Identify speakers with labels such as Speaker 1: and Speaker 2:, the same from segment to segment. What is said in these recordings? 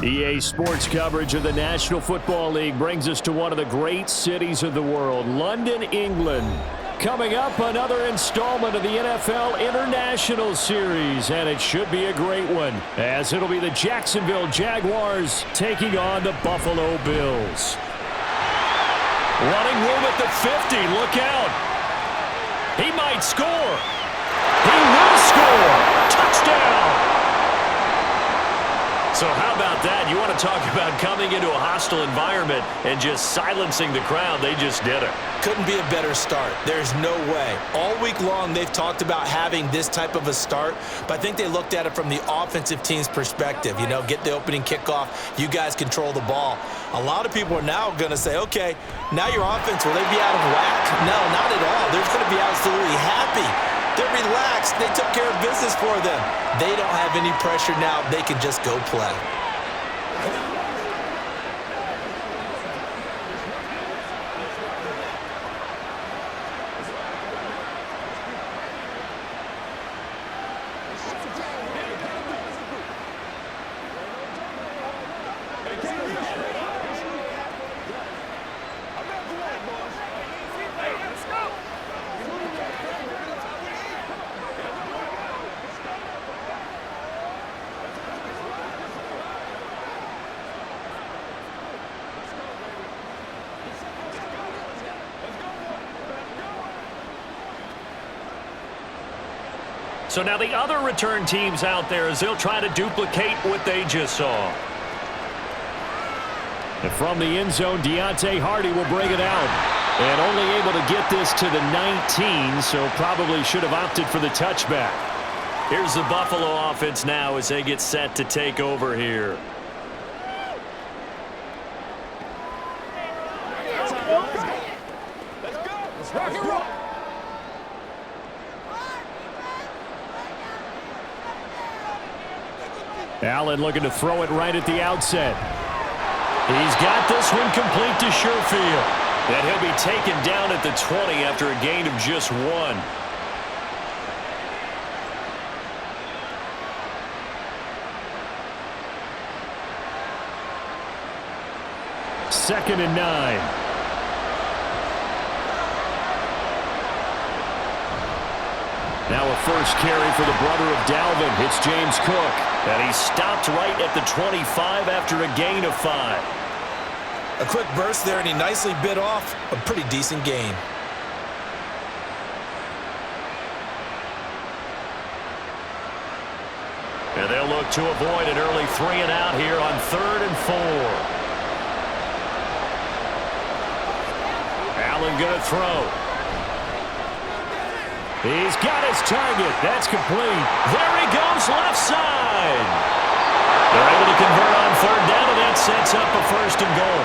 Speaker 1: EA Sports coverage of the National Football League brings us to one of the great cities of the world, London, England. Coming up, another installment of the NFL International Series, and it should be a great one, as it'll be the Jacksonville Jaguars taking on the Buffalo Bills. Running room at the 50, look out. He might score. He will score. Touchdown. So how about that? You want to talk about coming into a hostile environment and just silencing the crowd. They just did it.
Speaker 2: Couldn't be a better start. There's no way. All week long, they've talked about having this type of a start, but I think they looked at it from the offensive team's perspective. You know, get the opening kickoff. You guys control the ball. A lot of people are now going to say, okay, now your offense, will they be out of whack? No, not at all. They're going to be absolutely happy. They're relaxed. They took care of business for them. They don't have any pressure now. They can just go play.
Speaker 1: So now the other return teams out there as they'll try to duplicate what they just saw. And from the end zone, Deontay Hardy will bring it out. And only able to get this to the 19, so probably should have opted for the touchback. Here's the Buffalo offense now as they get set to take over here. Allen looking to throw it right at the outset. He's got this one complete to Sherfield. And he'll be taken down at the 20 after a gain of just 1. Second and 9. Now a first carry for the brother of Dalvin. It's James Cook. And he stopped right at the 25 after a gain of 5.
Speaker 2: A quick burst there, and he nicely bit off a pretty decent gain.
Speaker 1: And they'll look to avoid an early 3 and out here on 3rd and 4. Allen going to throw. He's got his target. That's complete. There he goes, left side. They're able to convert on 3rd down, and that sets up a 1st and goal.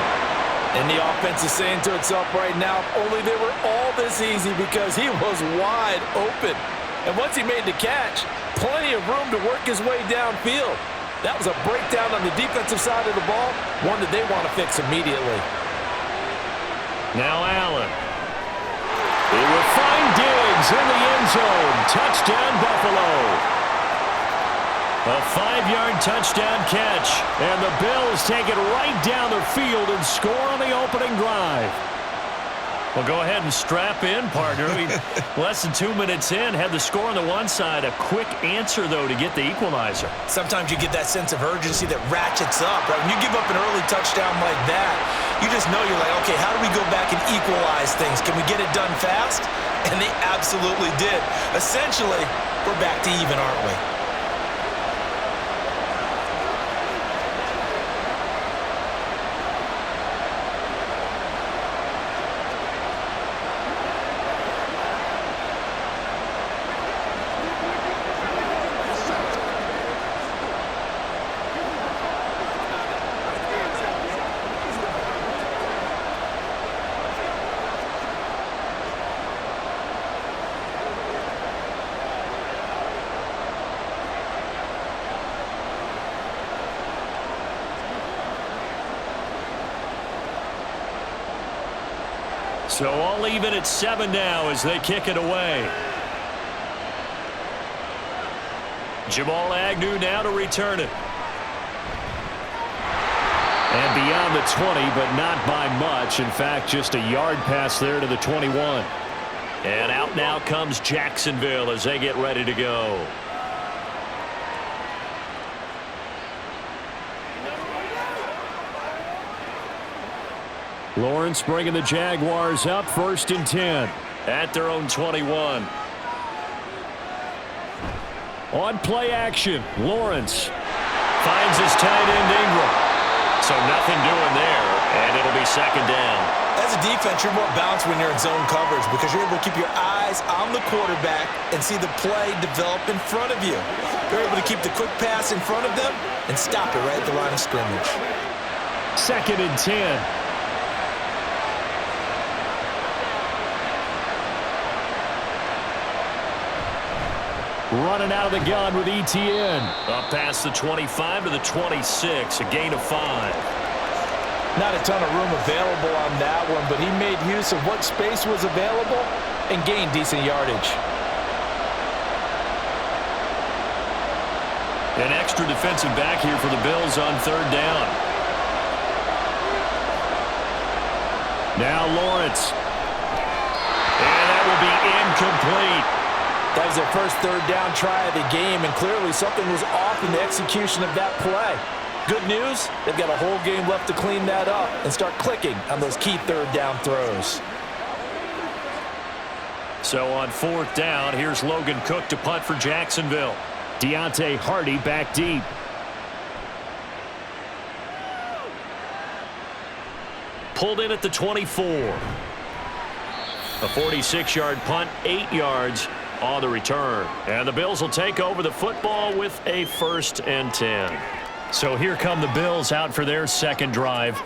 Speaker 2: And the offense is saying to itself right now, only they were all this easy because he was wide open. And once he made the catch, plenty of room to work his way downfield. That was a breakdown on the defensive side of the ball, one that they want to fix immediately.
Speaker 1: Now Allen. He will find Diggs in the end zone. Touchdown, Buffalo. A 5-yard touchdown catch. And the Bills take it right down the field and score on the opening drive. Well, go ahead and strap in, partner. Less than 2 minutes in, had the score on the one side. A quick answer, though, to get the equalizer.
Speaker 2: Sometimes you get that sense of urgency that ratchets up, right? When you give up an early touchdown like that, you just know you're like, okay, how do we go back and equalize things? Can we get it done fast? And they absolutely did. Essentially, we're back to even, aren't we?
Speaker 1: So all even at 7 now as they kick it away. Jamal Agnew now to return it. And beyond the 20, but not by much. In fact, just a yard pass there to the 21. And out now comes Jacksonville as they get ready to go. Lawrence bringing the Jaguars up, 1st and 10 at their own 21. On play action, Lawrence finds his tight end Ingram. So nothing doing there, and it'll be 2nd down.
Speaker 2: As a defense, you're more balanced when you're in zone coverage because you're able to keep your eyes on the quarterback and see the play develop in front of you. You're able to keep the quick pass in front of them and stop it right at the line of scrimmage.
Speaker 1: 2nd and 10. Running out of the gun with ETN. Up past the 25 to the 26, a gain of 5.
Speaker 3: Not a ton of room available on that one, but he made use of what space was available and gained decent yardage.
Speaker 1: An extra defensive back here for the Bills on 3rd down. Now Lawrence. And that will be incomplete.
Speaker 3: That was their first 3rd down try of the game, and clearly something was off in the execution of that play. Good news, they've got a whole game left to clean that up and start clicking on those key 3rd down throws.
Speaker 1: So on 4th down, here's Logan Cook to punt for Jacksonville. Deontay Hardy back deep. Pulled in at the 24. A 46-yard punt, 8 yards on the return. And the Bills will take over the football with a 1st and 10. So here come the Bills out for their 2nd drive.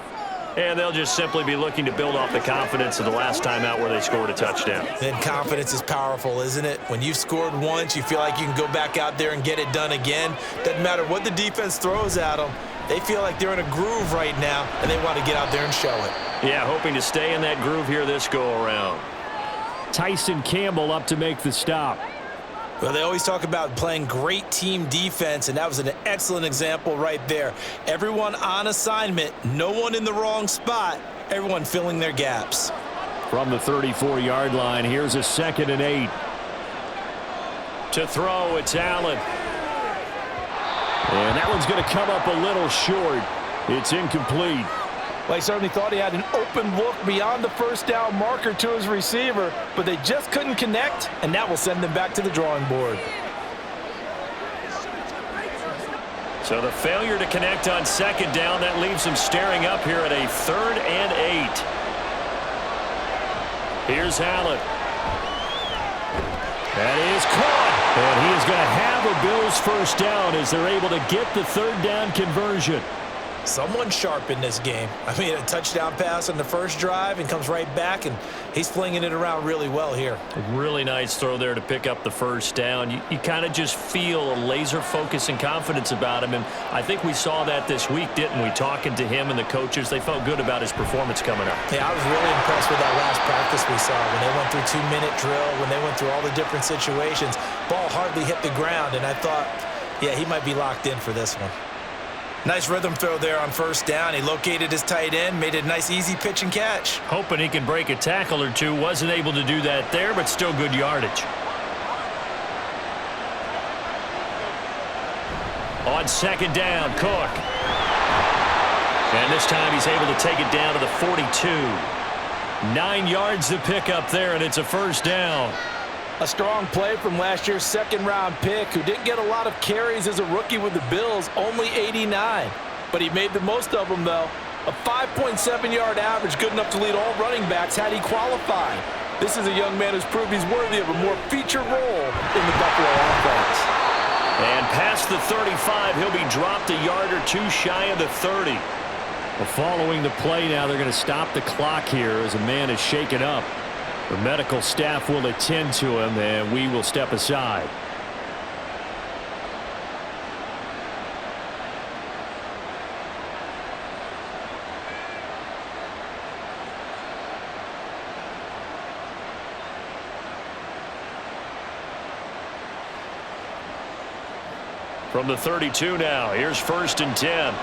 Speaker 1: And they'll just simply be looking to build off the confidence of the last time out where they scored a touchdown.
Speaker 2: And confidence is powerful, isn't it? When you've scored once, you feel like you can go back out there and get it done again. Doesn't matter what the defense throws at them. They feel like they're in a groove right now, and they want to get out there and show it.
Speaker 1: Yeah, hoping to stay in that groove here this go-around. Tyson Campbell up to make the stop.
Speaker 2: Well, they always talk about playing great team defense, and that was an excellent example right there. Everyone on assignment, no one in the wrong spot, everyone filling their gaps.
Speaker 1: From the 34-yard line, here's a 2nd and 8. To throw, it's Allen. And that one's going to come up a little short. It's incomplete.
Speaker 3: Well, he certainly thought he had an open look beyond the 1st down marker to his receiver, but they just couldn't connect, and that will send them back to the drawing board.
Speaker 1: So the failure to connect on 2nd down, that leaves them staring up here at a 3rd and 8. Here's Allen. That is caught. And he is going to have a Bills 1st down as they're able to get the 3rd down conversion.
Speaker 2: Someone sharp in this game. I mean, a touchdown pass on the first drive and comes right back, and he's flinging it around really well here.
Speaker 1: A really nice throw there to pick up the 1st down. You kind of just feel a laser focus and confidence about him, and I think we saw that this week, didn't we? Talking to him and the coaches, they felt good about his performance coming up.
Speaker 2: Yeah, I was really impressed with that last practice we saw when they went through 2-minute drill, when they went through all the different situations. Ball hardly hit the ground, and I thought, yeah, he might be locked in for this one. Nice rhythm throw there on 1st down. He located his tight end, made a nice easy pitch and catch.
Speaker 1: Hoping he can break a tackle or two. Wasn't able to do that there, but still good yardage. On 2nd down, Cook. And this time he's able to take it down to the 42. 9 yards to pick up there, and it's a 1st down.
Speaker 3: A strong play from last year's 2nd-round pick who didn't get a lot of carries as a rookie with the Bills, only 89. But he made the most of them, though. A 5.7-yard average, good enough to lead all running backs had he qualified. This is a young man who's proved he's worthy of a more featured role in the Buffalo offense.
Speaker 1: And past the 35, he'll be dropped a yard or two shy of the 30. Well, following the play now, they're going to stop the clock here as a man is shaken up. The medical staff will attend to him, and we will step aside. From the 32 now, here's 1st and 10.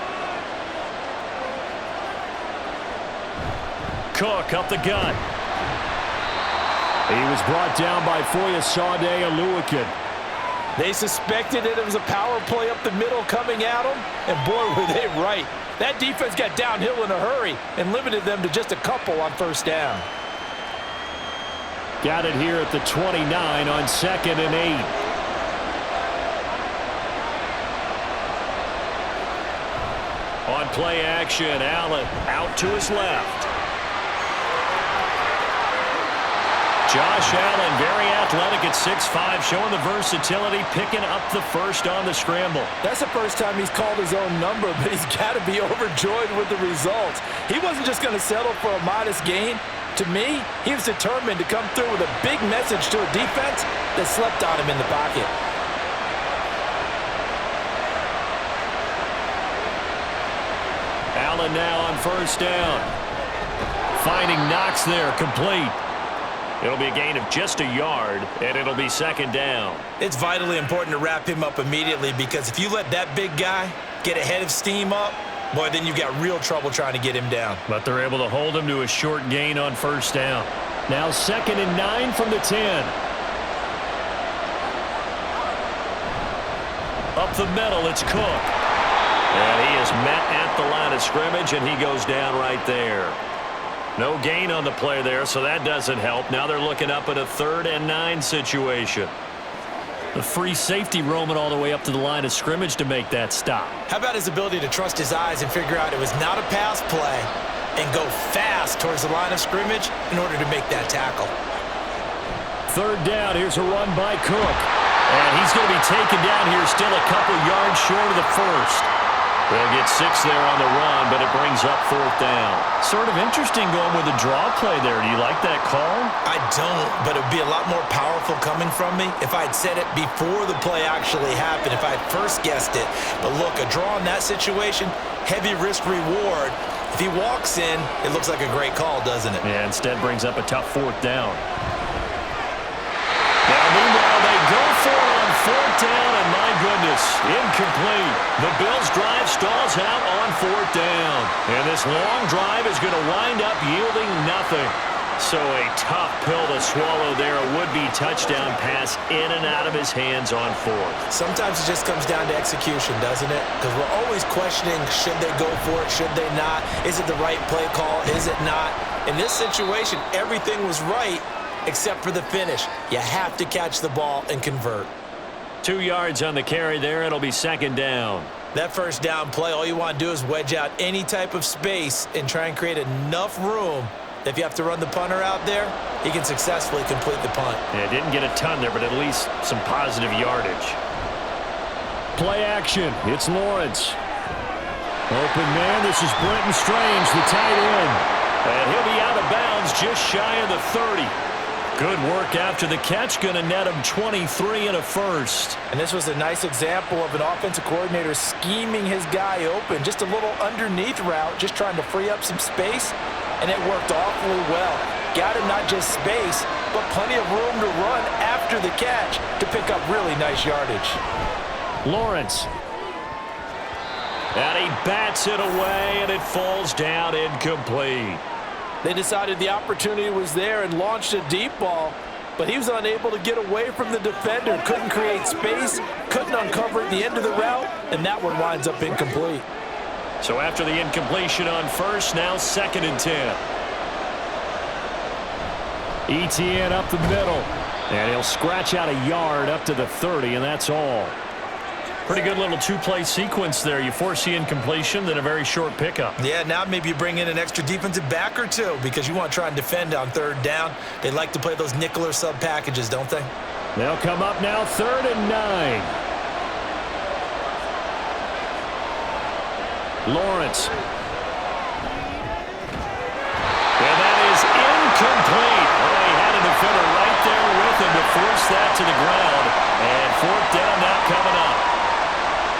Speaker 1: Cook up the gut. He was brought down by Foyesade Oluwakin.
Speaker 3: They suspected it was a power play up the middle coming at them, and boy, were they right. That defense got downhill in a hurry and limited them to just a couple on first down.
Speaker 1: Got it here at the 29 on 2nd and 8. On play action, Allen out to his left. Josh Allen, very athletic at 6'5", showing the versatility, picking up the first on the scramble.
Speaker 3: That's the first time he's called his own number, but he's got to be overjoyed with the results. He wasn't just going to settle for a modest gain. To me, he was determined to come through with a big message to a defense that slept on him in the pocket.
Speaker 1: Allen now on first down. Finding Knox there, complete. It'll be a gain of just a yard, and it'll be 2nd down.
Speaker 2: It's vitally important to wrap him up immediately, because if you let that big guy get a head of steam up, boy, then you've got real trouble trying to get him down.
Speaker 1: But they're able to hold him to a short gain on first down. Now 2nd and 9 from the 10. Up the middle, it's Cook. And he is met at the line of scrimmage, and he goes down right there. No gain on the play there, so that doesn't help. Now they're looking up at a 3rd and 9 situation. The free safety roaming all the way up to the line of scrimmage to make that stop.
Speaker 2: How about his ability to trust his eyes and figure out it was not a pass play and go fast towards the line of scrimmage in order to make that tackle.
Speaker 1: 3rd down, here's a run by Cook. And he's going to be taken down here, still a couple yards short of the first. They'll get 6 there on the run, but it brings up 4th down. Sort of interesting going with a draw play there. Do you like that call?
Speaker 2: I don't, but it would be a lot more powerful coming from me if I'd said it before the play actually happened, if I had first guessed it. But look, a draw in that situation, heavy risk reward. If he walks in, it looks like a great call, doesn't it?
Speaker 1: Yeah, instead brings up a tough 4th down. Now, meanwhile, they go for it on 4th down, and my goodness, incomplete. The Bills' drive stalls out on 4th down. And this long drive is going to wind up yielding nothing. So a tough pill to swallow there. A would-be touchdown pass in and out of his hands on 4th.
Speaker 2: Sometimes it just comes down to execution, doesn't it? Because we're always questioning, should they go for it, should they not? Is it the right play call, is it not? In this situation, everything was right except for the finish. You have to catch the ball and convert.
Speaker 1: 2 yards on the carry there. It'll be 2nd down.
Speaker 2: That first down play, all you want to do is wedge out any type of space and try and create enough room that if you have to run the punter out there, he can successfully complete the punt.
Speaker 1: Yeah, didn't get a ton there, but at least some positive yardage. Play action. It's Lawrence. Open man. This is Brenton Strange, the tight end. And he'll be out of bounds just shy of the 30. Good work after the catch. Going to net him 23 and a first.
Speaker 3: And this was a nice example of an offensive coordinator scheming his guy open. Just a little underneath route, just trying to free up some space. And it worked awfully well. Got him not just space, but plenty of room to run after the catch to pick up really nice yardage.
Speaker 1: Lawrence. And he bats it away, and it falls down incomplete.
Speaker 3: They decided the opportunity was there and launched a deep ball, but he was unable to get away from the defender. Couldn't create space, couldn't uncover at the end of the route, and that one winds up incomplete.
Speaker 1: So after the incompletion on first, now 2nd and 10. ETN up the middle, and he'll scratch out a yard up to the 30, and that's all. Pretty good little 2-play sequence there. You force the incompletion, then a very short pickup.
Speaker 2: Yeah, now maybe you bring in an extra defensive back or two because you want to try and defend on 3rd down. They like to play those nickel or sub packages, don't they?
Speaker 1: They'll come up now 3rd and 9. Lawrence. And that is incomplete. Oh, he had a defender right there with him to force that to the ground. And 4th down now coming up.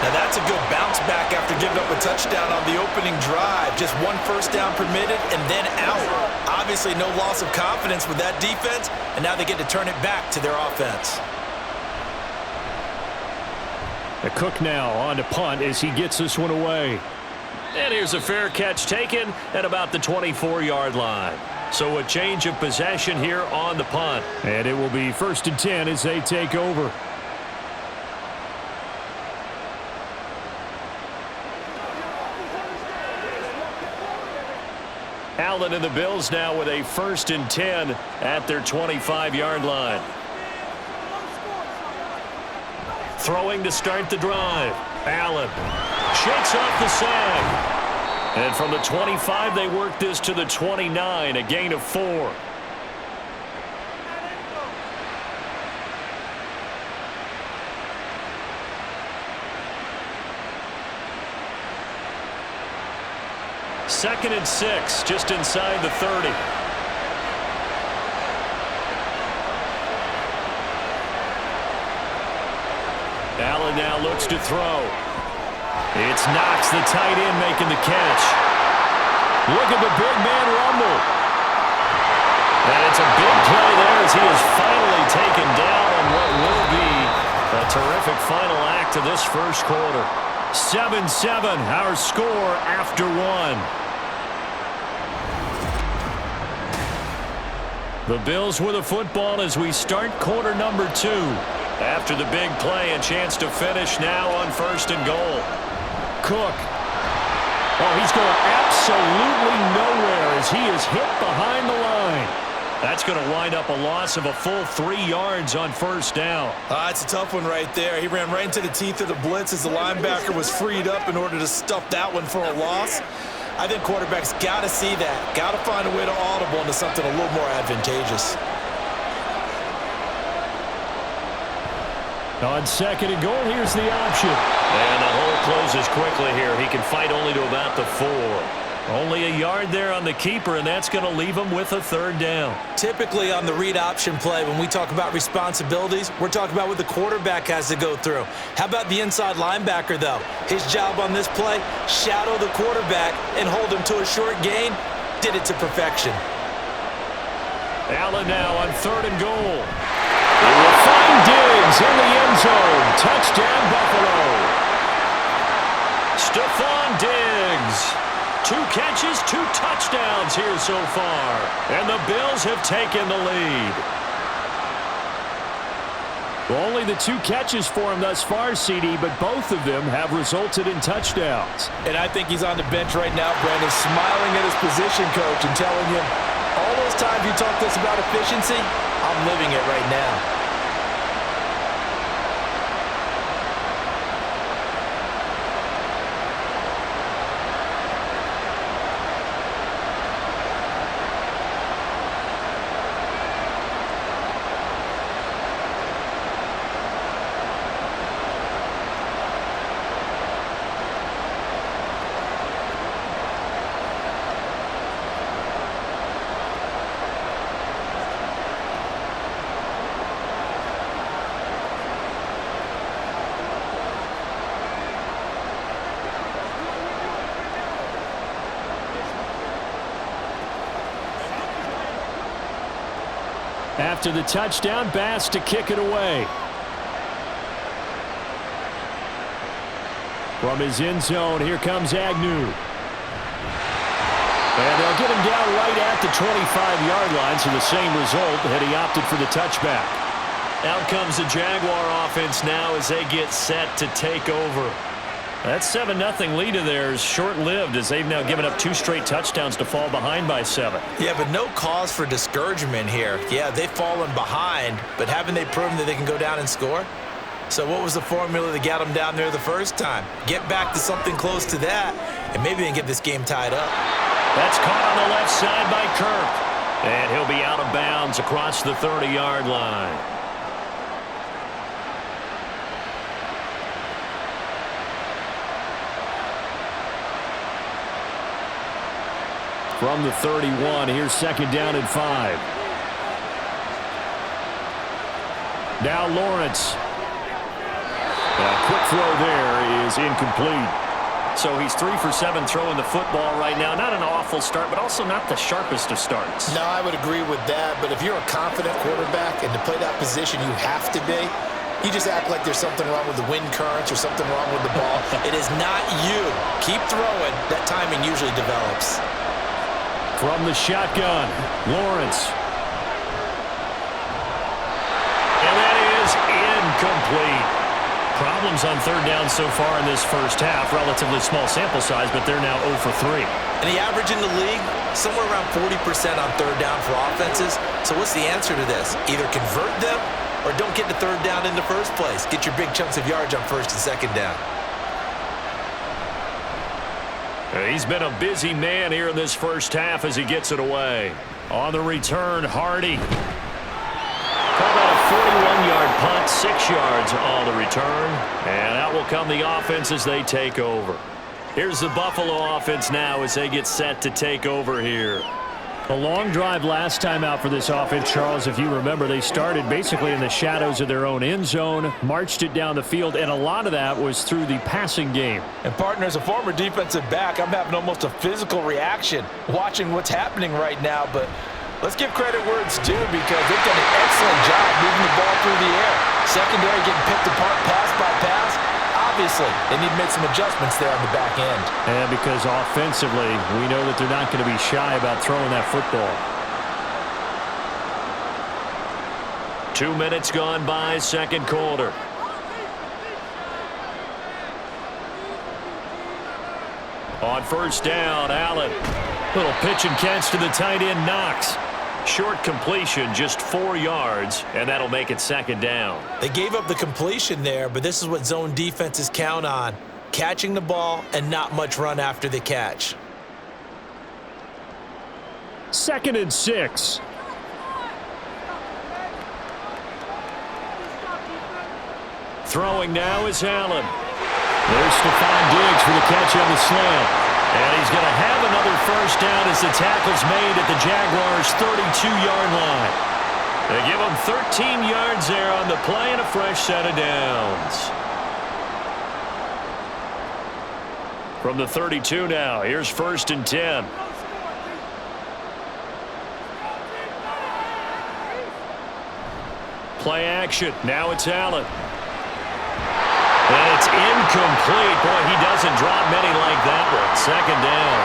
Speaker 2: Now that's a good bounce back after giving up a touchdown on the opening drive. Just 1 first down permitted and then out. Obviously no loss of confidence with that defense, and now they get to turn it back to their offense.
Speaker 1: The Cook now on to punt as he gets this one away. And here's a fair catch taken at about the 24-yard line. So a change of possession here on the punt. And it will be 1st and 10 as they take over. Allen and the Bills now with a 1st and 10 at their 25-yard line. Throwing to start the drive. Allen shakes off the sack. And from the 25, they work this to the 29, a gain of 4. Second and 6, just inside the 30. Allen now looks to throw. It's Knox, the tight end, making the catch. Look at the big man rumble. And it's a big play there as he is finally taken down on what will be a terrific final act of this first quarter. 7-7, our score after 1. The Bills with a football as we start quarter number 2. After the big play, a chance to finish now on 1st and goal. Cook. Oh, he's going absolutely nowhere as he is hit behind the line. That's going to wind up a loss of a full 3 yards on 1st down.
Speaker 2: It's a tough one right there. He ran right into the teeth of the blitz as the linebacker was freed up in order to stuff that one for a loss. I think quarterbacks got to see that. Got to find a way to audible into something a little more advantageous.
Speaker 1: On 2nd and goal, here's the option. And the hole closes quickly here. He can fight only to about the 4. Only a yard there on the keeper, and that's going to leave him with a 3rd down.
Speaker 2: Typically on the read option play, when we talk about responsibilities, we're talking about what the quarterback has to go through. How about the inside linebacker, though? His job on this play, shadow the quarterback and hold him to a short gain. Did it to perfection.
Speaker 1: Allen now on 3rd and goal. They will find Diggs in the end zone. Touchdown, Buffalo. Stephon Diggs. 2 catches, 2 touchdowns here so far. And the Bills have taken the lead. Well, only the 2 catches for him thus far, CD, but both of them have resulted in touchdowns.
Speaker 3: And I think he's on the bench right now, Brandon, smiling at his position coach and telling him, all those times you talked to us about efficiency, I'm living it right now.
Speaker 1: After the touchdown, Bass to kick it away. From his end zone, here comes Agnew. And they'll get him down right at the 25-yard line, so the same result had he opted for the touchback. Out comes the Jaguar offense now as they get set to take over. That 7-0 lead of theirs short-lived as they've now given up 2 straight touchdowns to fall behind by 7.
Speaker 2: Yeah, but no cause for discouragement here. Yeah, they've fallen behind, but haven't they proven that they can go down and score? So what was the formula that got them down there the first time? Get back to something close to that, and maybe they can get this game tied up.
Speaker 1: That's caught on the left side by Kirk. And he'll be out of bounds across the 30-yard line. From the 31, here's 2nd down and 5. Now Lawrence. A quick throw there is incomplete. So he's 3 for 7 throwing the football right now. Not an awful start, but also not the sharpest of starts.
Speaker 4: No, I would agree with that. But if you're a confident quarterback and to play that position, you have to be.
Speaker 2: You just act like there's something wrong with the wind currents or something wrong with the ball. It is not you. Keep throwing. That timing usually develops.
Speaker 1: From the shotgun, Lawrence. And that is incomplete. Problems on third down so far in this first half. Relatively small sample size, but they're now 0 for 3.
Speaker 2: And the average in the league, somewhere around 40% on third down for offenses. So what's the answer to this? Either convert them or don't get to third down in the first place. Get your big chunks of yards on first and second down.
Speaker 1: He's been a busy man here in this first half as he gets it away. On the return, Hardy. Called out a 41-yard punt, 6 yards on the return. And out will come the offense as they take over. Here's the Buffalo offense now as they get set to take over here. A long drive last time out for this offense, Charles. If you remember, they started basically in the shadows of their own end zone, marched it down the field, and a lot of that was through the passing game.
Speaker 3: And, partner, as a former defensive back, I'm having almost a physical reaction watching what's happening right now. But let's give credit where it's due because they've done an excellent job moving the ball through the air. Secondary getting picked apart pass by pass. Obviously, they need to make some adjustments there on the back end.
Speaker 1: And because offensively, we know that they're not going to be shy about throwing that football. 2 minutes gone by, second quarter. On first down, Allen. Little pitch and catch to the tight end, Knox. Short completion, just 4 yards, and that'll make it second down.
Speaker 2: They gave up the completion there, but this is what zone defenses count on. Catching the ball and not much run after the catch.
Speaker 1: 2nd and 6. Throwing now is Allen. There's Stephon Diggs for the catch on the slant. And he's going to have another first down as the tackle's made at the Jaguars' 32-yard line. They give him 13 yards there on the play and a fresh set of downs. From the 32 now, here's 1st and 10. Play action. Now it's Allen. And it's incomplete. Boy, he doesn't drop many like that one. Second down.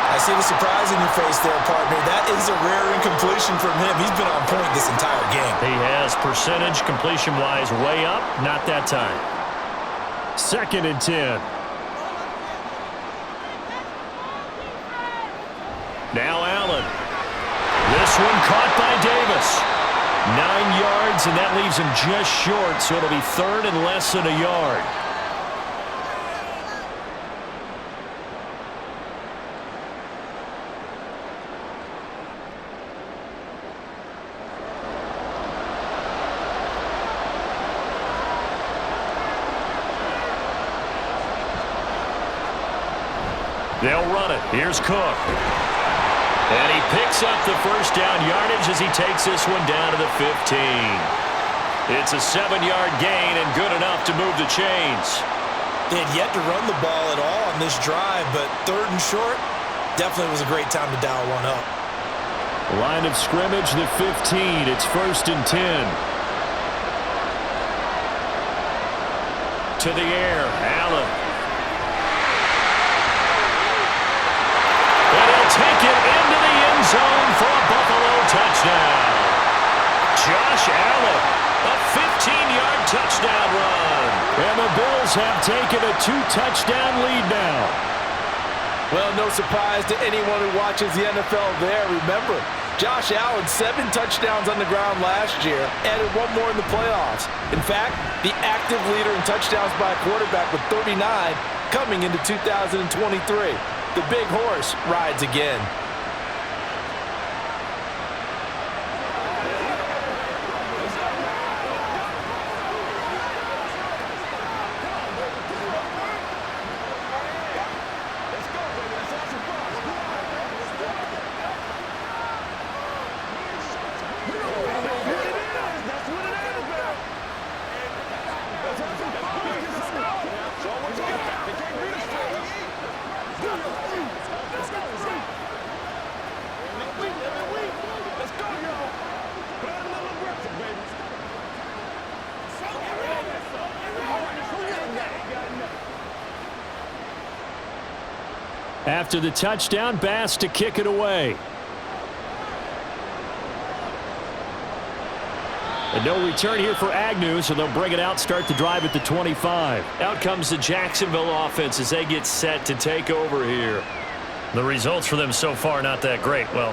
Speaker 2: I see the surprise in your face there, partner. That is a rare incompletion from him. He's been on point this entire game.
Speaker 1: He has percentage completion-wise way up. Not that time. 2nd and 10. Now Allen. This one caught by Davis. 9 yards, and that leaves him just short, so it'll be 3rd and less than a yard. They'll run it. Here's Cook. And he picks up the first down yardage as he takes this one down to the 15. It's a 7-yard gain and good enough to move the chains.
Speaker 2: They had yet to run the ball at all on this drive, but 3rd and short definitely was a great time to dial one up.
Speaker 1: Line of scrimmage, the 15. It's 1st and 10. To the air, Allen. And he'll take it into the end zone for a Buffalo touchdown. Josh Allen, a 15-yard touchdown run. And the Bills have taken a 2-touchdown lead now.
Speaker 3: Well, no surprise to anyone who watches the NFL there. Remember, Josh Allen, 7 touchdowns on the ground last year, added 1 more in the playoffs. In fact, the active leader in touchdowns by a quarterback with 39 coming into 2023. The big horse rides again.
Speaker 1: After the touchdown, Bass to kick it away. And no return here for Agnew, so they'll bring it out, start the drive at the 25. Out comes the Jacksonville offense as they get set to take over here. The results for them so far not that great. Well,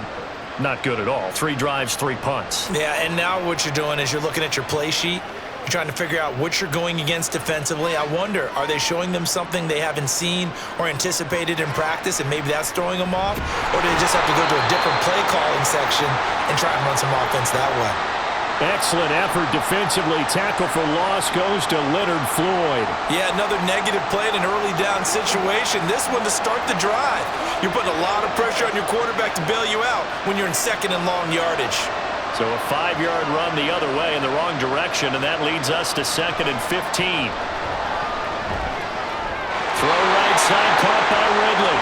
Speaker 1: not good at all. 3 drives, 3 punts.
Speaker 2: Yeah, and now what you're doing is you're looking at your play sheet. You're trying to figure out what you're going against defensively. I wonder, are they showing them something they haven't seen or anticipated in practice, and maybe that's throwing them off? Or do they just have to go to a different play calling section and try and run some offense that way?
Speaker 1: Excellent effort defensively. Tackle for loss goes to Leonard Floyd.
Speaker 2: Yeah, another negative play in an early down situation. This one to start the drive. You're putting a lot of pressure on your quarterback to bail you out when you're in second and long yardage.
Speaker 1: So a 5-yard run the other way in the wrong direction, and that leads us to 2nd and 15. Throw right side, caught by Ridley.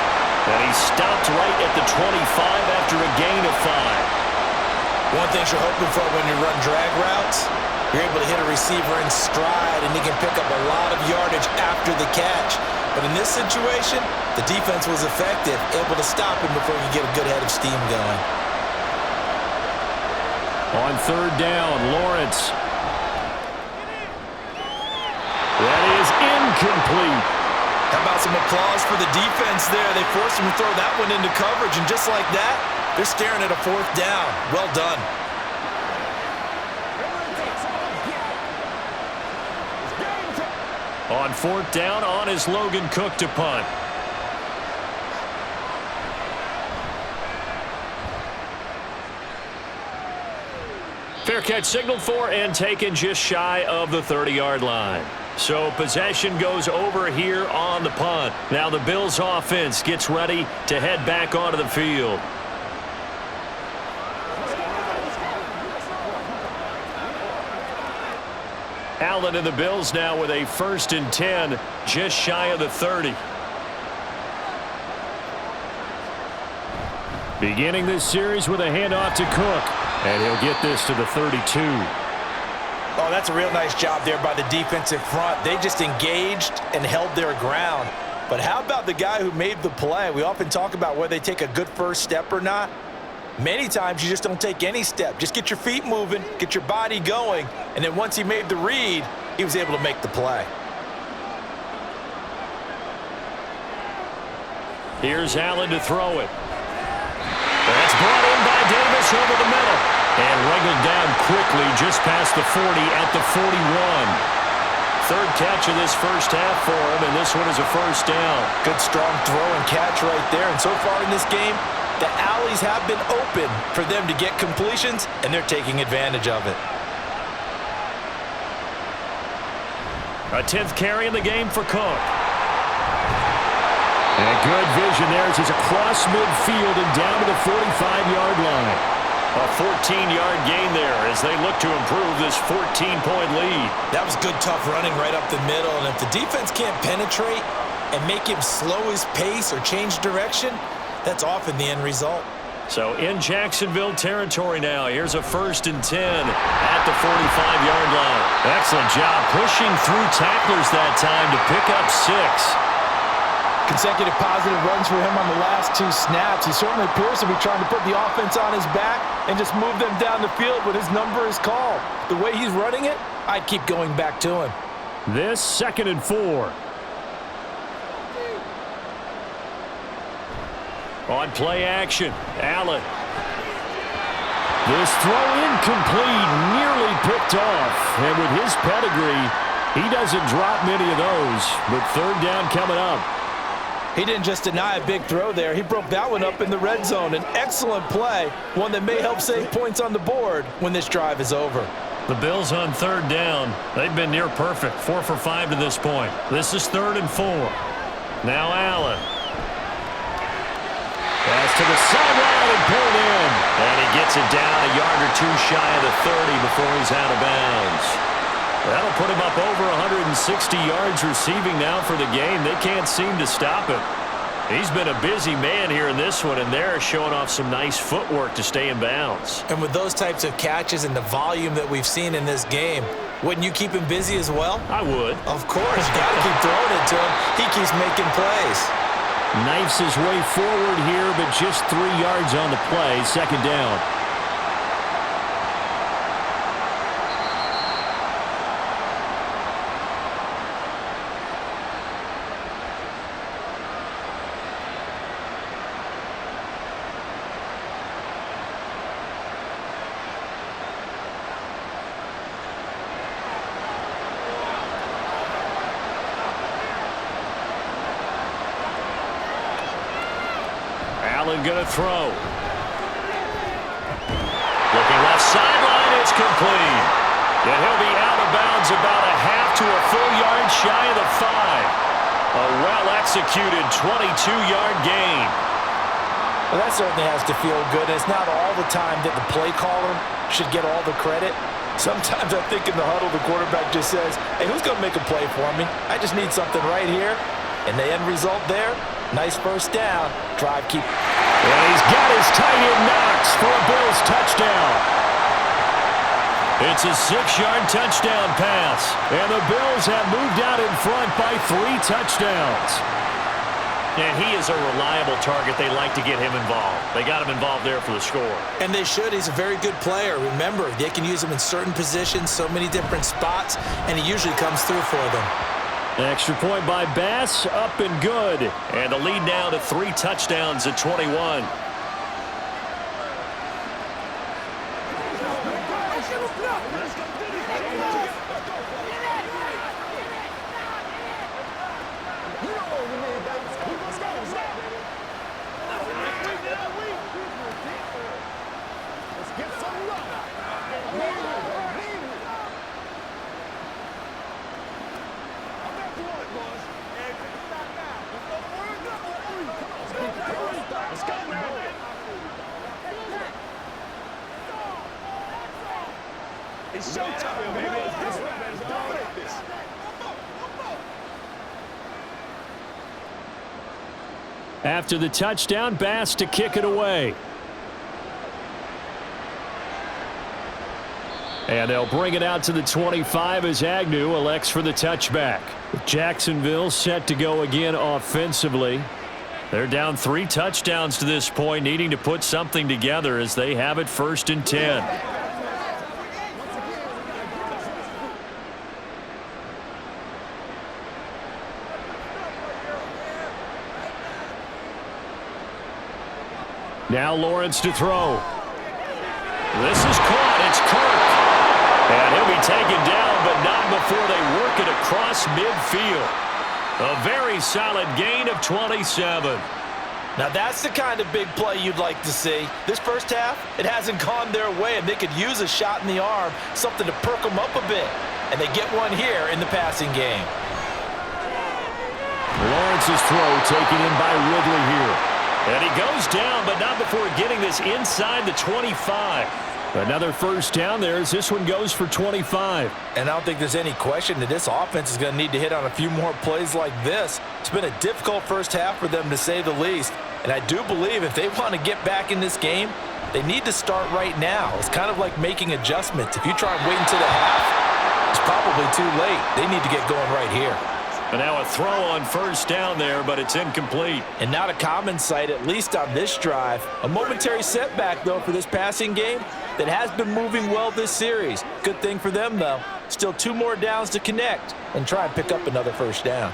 Speaker 1: And he stopped right at the 25 after a gain of 5.
Speaker 2: One thing you're hoping for when you run drag routes, you're able to hit a receiver in stride, and he can pick up a lot of yardage after the catch. But in this situation, the defense was effective, able to stop him before you get a good head of steam going.
Speaker 1: On 3rd down, Lawrence. That is incomplete.
Speaker 2: How about some applause for the defense there? They forced him to throw that one into coverage, and just like that, they're staring at a 4th down. Well done.
Speaker 1: On 4th down, on is Logan Cook to punt. Fair catch signaled for and taken just shy of the 30-yard line. So possession goes over here on the punt. Now the Bills offense gets ready to head back onto the field. Allen and the Bills now with a 1st and 10, just shy of the 30. Beginning this series with a handoff to Cook, and he'll get this to the 32.
Speaker 2: Oh, that's a real nice job there by the defensive front. They just engaged and held their ground. But how about the guy who made the play? We often talk about whether they take a good first step or not. Many times you just don't take any step. Just get your feet moving, get your body going, and then once he made the read, he was able to make the play.
Speaker 1: Here's Allen to throw it. That's brought in by Davis over the middle. And wriggled down quickly just past the 40 at the 41. 3rd catch of this first half for him, and this one is a 1st down.
Speaker 2: Good strong throw and catch right there. And so far in this game, the alleys have been open for them to get completions, and they're taking advantage of it.
Speaker 1: A 10th carry in the game for Cook. And good vision there as he's across midfield and down to the 45-yard line. A 14-yard gain there as they look to improve this 14-point lead.
Speaker 2: That was good, tough running right up the middle. And if the defense can't penetrate and make him slow his pace or change direction, that's often the end result.
Speaker 1: So in Jacksonville territory now, here's a 1st and 10 at the 45-yard line. Excellent job pushing through tacklers that time to pick up 6.
Speaker 3: Consecutive positive runs for him on the last 2 snaps. He certainly appears to be trying to put the offense on his back and just move them down the field when his number is called. The way he's running it, I'd keep going back to him.
Speaker 1: This 2nd and 4. On play action, Allen. This throw incomplete, nearly picked off. And with his pedigree, he doesn't drop many of those. But 3rd down coming up.
Speaker 3: He didn't just deny a big throw there. He broke that one up in the red zone. An excellent play, one that may help save points on the board when this drive is over.
Speaker 1: The Bills on 3rd down. They've been near perfect, 4 for 5 to this point. This is 3rd and 4. Now Allen. Pass to the sideline and pulled in. And he gets it down a yard or 2 shy of the 30 before he's out of bounds. That'll put him up over 160 yards receiving now for the game. They can't seem to stop him. He's been a busy man here in this one, and they're showing off some nice footwork to stay in bounds.
Speaker 2: And with those types of catches and the volume that we've seen in this game, wouldn't you keep him busy as well?
Speaker 1: I would.
Speaker 2: Of course. You got to keep throwing it to him. He keeps making plays.
Speaker 1: Knifes his way forward here, but just 3 yards on the play. Second down. Allen going to throw. Looking left sideline, it's complete. And he'll be out of bounds about a half to a full yard shy of the 5. A well-executed 22-yard gain.
Speaker 3: Well, that certainly has to feel good. It's not all the time that the play caller should get all the credit. Sometimes I think in the huddle, the quarterback just says, hey, who's going to make a play for me? I just need something right here. And the end result there, nice first down. Drive keep.
Speaker 1: And he's got his tight end Knox for a Bills touchdown. It's a 6-yard touchdown pass. And the Bills have moved out in front by 3 touchdowns.
Speaker 4: And he is a reliable target. They like to get him involved. They got him involved there for the score.
Speaker 2: And they should. He's a very good player. Remember, they can use him in certain positions, so many different spots, and he usually comes through for them.
Speaker 1: Extra point by Bass, up and good.
Speaker 4: And the lead now to 3 touchdowns at 21.
Speaker 5: It's showtime, baby. Let's dominate this.
Speaker 1: After the touchdown, Bass to kick it away. And they'll bring it out to the 25 as Agnew elects for the touchback. Jacksonville set to go again offensively. They're down 3 touchdowns to this point, needing to put something together as they have it 1st and 10. Now Lawrence to throw. This is caught. It's Kirk. And he'll be taken down, but not before they work it across midfield. A very solid gain of 27.
Speaker 3: Now that's the kind of big play you'd like to see. This first half, it hasn't gone their way, and they could use a shot in the arm, something to perk them up a bit. And they get one here in the passing game.
Speaker 1: Lawrence's throw taken in by Ridley here. And he goes down, but not before getting this inside the 25. Another first down there as this one goes for 25.
Speaker 3: And I don't think there's any question that this offense is going to need to hit on a few more plays like this. It's been a difficult first half for them, to say the least. And I do believe if they want to get back in this game, they need to start right now. It's kind of like making adjustments. If you try and wait until the half, it's probably too late. They need to get going right here.
Speaker 1: And now a throw on first down there, but it's incomplete.
Speaker 3: And not a common sight, at least on this drive. A momentary setback, though, for this passing game that has been moving well this series. Good thing for them, though. Still 2 more downs to connect and try and pick up another first down.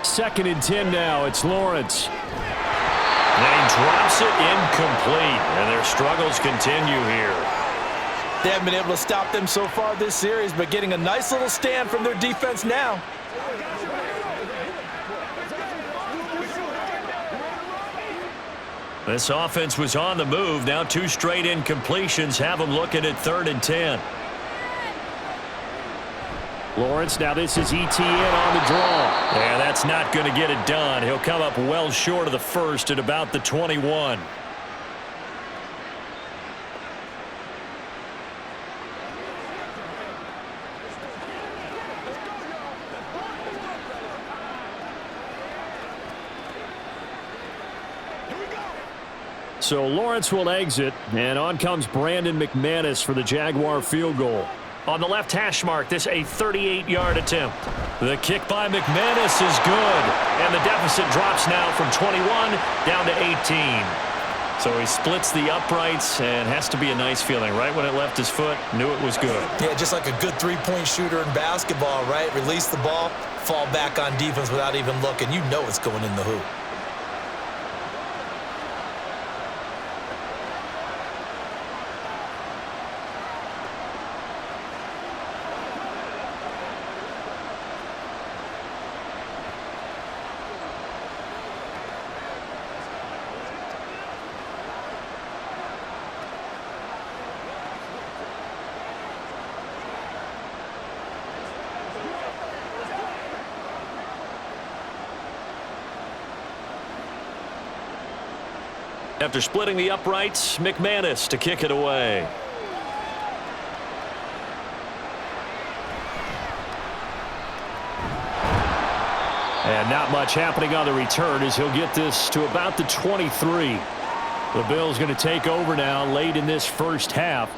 Speaker 1: 2nd and 10 now. It's Lawrence. And he drops it incomplete. And their struggles continue here.
Speaker 3: They haven't been able to stop them so far this series, but getting a nice little stand from their defense now.
Speaker 1: This offense was on the move. Now 2 straight incompletions have them looking at 3rd and 10. Lawrence, now this is ETN on the draw. And that's not going to get it done. He'll come up well short of the first at about the 21. So Lawrence will exit, and on comes Brandon McManus for the Jaguar field goal.
Speaker 4: On the left hash mark, this a 38-yard attempt.
Speaker 1: The kick by McManus is good. And the deficit drops now from 21 down to 18. So he splits the uprights, and has to be a nice feeling. Right when it left his foot, knew it was good.
Speaker 2: Yeah, just like a good three-point shooter in basketball, right? Release the ball, fall back on defense without even looking. You know it's going in the hoop.
Speaker 1: After splitting the uprights, McManus to kick it away. And not much happening on the return as he'll get this to about the 23. The Bills going to take over now late in this first half.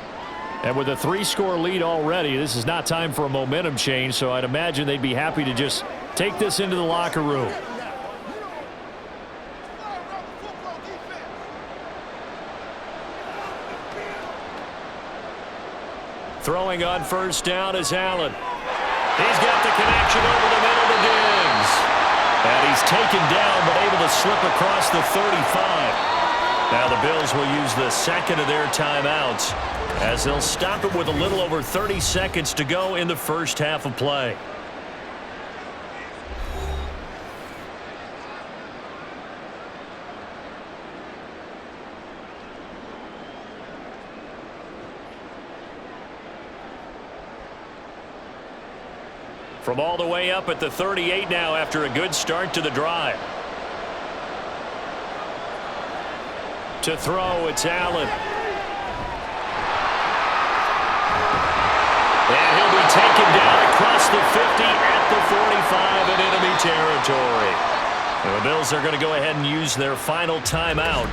Speaker 1: And with a 3-score lead already, this is not time for a momentum change, so I'd imagine they'd be happy to just take this into the locker room. Throwing on first down is Allen. He's got the connection over the middle to Diggs. And he's taken down but able to slip across the 35. Now the Bills will use the second of their timeouts as they'll stop it with a little over 30 seconds to go in the first half of play. From all the way up at the 38 now after a good start to the drive. To throw, it's Allen. And he'll be taken down across the 50 at the 45 in enemy territory. And the Bills are going to go ahead and use their final timeout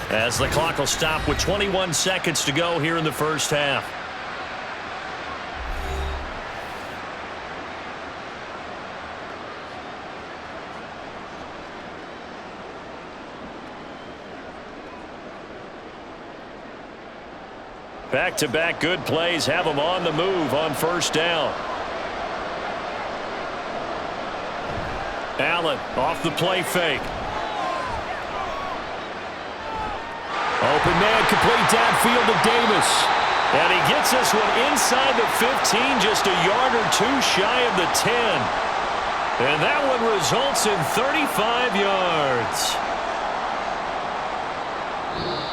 Speaker 1: as the clock will stop with 21 seconds to go here in the first half. Back-to-back good plays have them on the move on first down. Allen off the play fake. Open man complete downfield to Davis. And he gets this one inside the 15, just a yard or two shy of the 10. And that one results in 35 yards.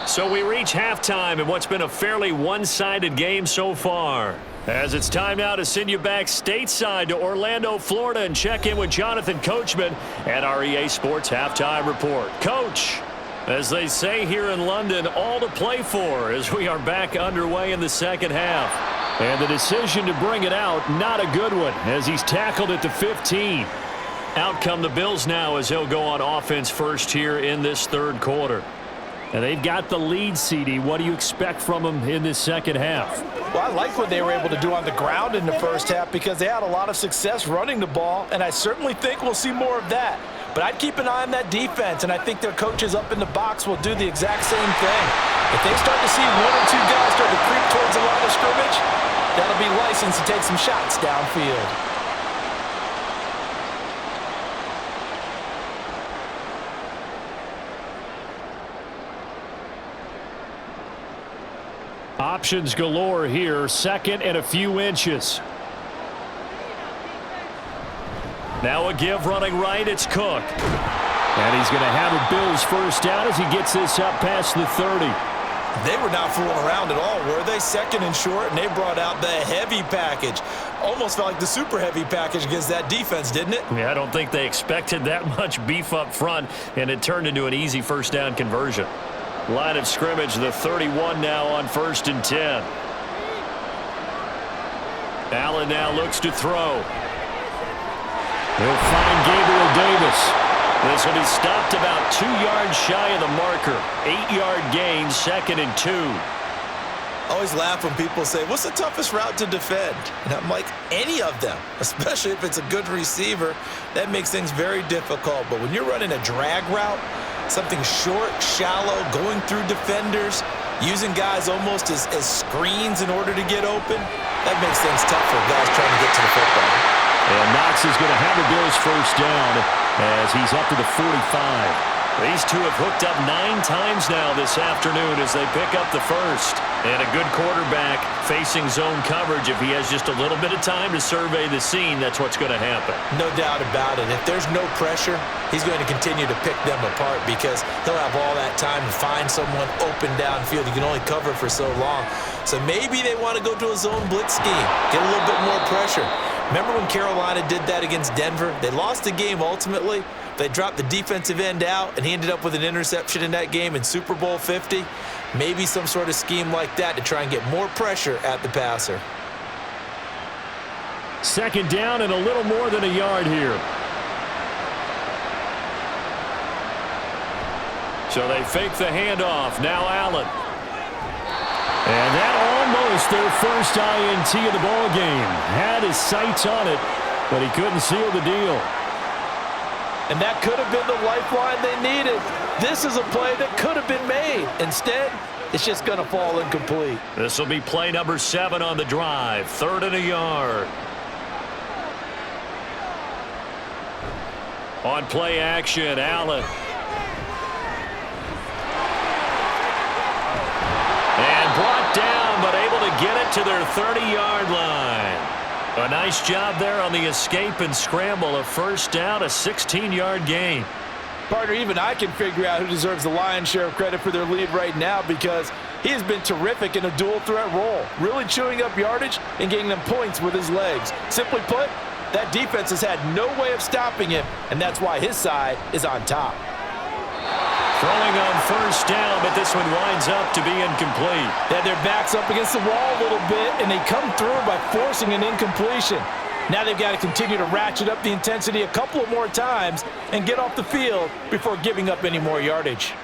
Speaker 1: So we reach halftime in what's been a fairly one-sided game so far. As it's time now to send you back stateside to Orlando, Florida, and check in with Jonathan Coachman at our EA Sports Halftime Report. Coach, as they say here in London, all to play for as we are back underway in the second half. And the decision to bring it out, not a good one, as he's tackled at the 15. Out come the Bills now as he'll go on offense first here in this third quarter. And they've got the lead, CD. What do you expect from them in this second half?
Speaker 3: Well, I like what they were able to do on the ground in the first half because they had a lot of success running the ball, and I certainly think we'll see more of that. But I'd keep an eye on that defense, and I think their coaches up in the box will do the exact same thing. If they start to see one or two guys start to creep towards the line of scrimmage, that'll be license to take some shots downfield.
Speaker 1: Options galore here, second and a few inches. Now a give running right, it's Cook. And he's going to have a Bills first down as he gets this up past the 30.
Speaker 2: They were not fooling around at all, were they? Second and short, and they brought out the heavy package. Almost felt like the super heavy package against that defense, didn't it?
Speaker 1: Yeah, I don't think they expected that much beef up front, and it turned into an easy first down conversion. Line of scrimmage, the 31 now on 1st and 10. Allen now looks to throw. He'll find Gabriel Davis. This will be stopped about 2 yards shy of the marker. 8-yard gain, 2nd and 2.
Speaker 2: I always laugh when people say, what's the toughest route to defend? And I'm like, any of them, especially if it's a good receiver. That makes things very difficult. But when you're running a drag route, something short, shallow, going through defenders, using guys almost as screens in order to get open, that makes things tough for guys trying to get to the football.
Speaker 1: And Knox is going to have the Bills first down as he's up to the 45.
Speaker 4: These two have hooked up 9 times now this afternoon as they pick up the first. And a good quarterback facing zone coverage. If he has just a little bit of time to survey the scene, that's what's going to happen.
Speaker 2: No doubt about it. If there's no pressure, he's going to continue to pick them apart because he'll have all that time to find someone open downfield. You can only cover for so long. So maybe they want to go to a zone blitz scheme, get a little bit more pressure. Remember when Carolina did that against Denver? They lost the game ultimately. They dropped the defensive end out, and he ended up with an interception in that game in Super Bowl 50. Maybe some sort of scheme like that to try and get more pressure at the passer.
Speaker 1: Second down and a little more than a yard here. So they fake the handoff. Now Allen. And that almost their first INT of the ball game. Had his sights on it, but he couldn't seal the deal.
Speaker 3: And that could have been the lifeline they needed. This is a play that could have been made. Instead, it's just going to fall incomplete.
Speaker 4: This will be play number 7 on the drive. 3rd and a yard. On play action, Allen. And brought down, but able to get it to their 30-yard line. A nice job there on the escape and scramble. A first down, a 16-yard gain.
Speaker 3: Partner, even I can figure out who deserves the lion's share of credit for their lead right now because he has been terrific in a dual threat role, really chewing up yardage and getting them points with his legs. Simply put, that defense has had no way of stopping him, and that's why his side is on top.
Speaker 4: Throwing on first down, but this one winds up to be incomplete.
Speaker 3: They had their backs up against the wall a little bit, and they come through by forcing an incompletion. Now they've got to continue to ratchet up the intensity a couple of more times and get off the field before giving up any more yardage.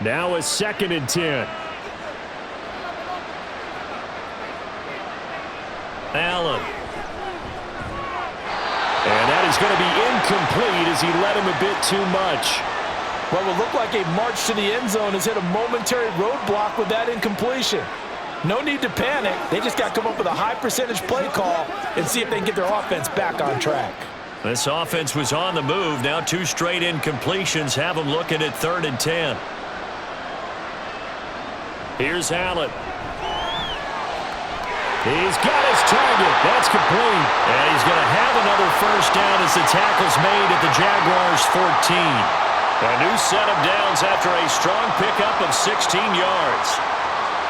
Speaker 1: Now a 2nd and 10.
Speaker 4: Allen.
Speaker 1: And that is going to be incomplete as he led him a bit too much.
Speaker 3: What will look like a march to the end zone has hit a momentary roadblock with that incompletion. No need to panic. They just got to come up with a high percentage play call and see if they can get their offense back on track.
Speaker 4: This offense was on the move. Now 2 straight incompletions have them looking at 3rd and 10. Here's Allen.
Speaker 1: He's got his target. That's complete.
Speaker 4: And he's going to have another first down as the tackle's made at the Jaguars' 14. A new set of downs after a strong pickup of 16 yards.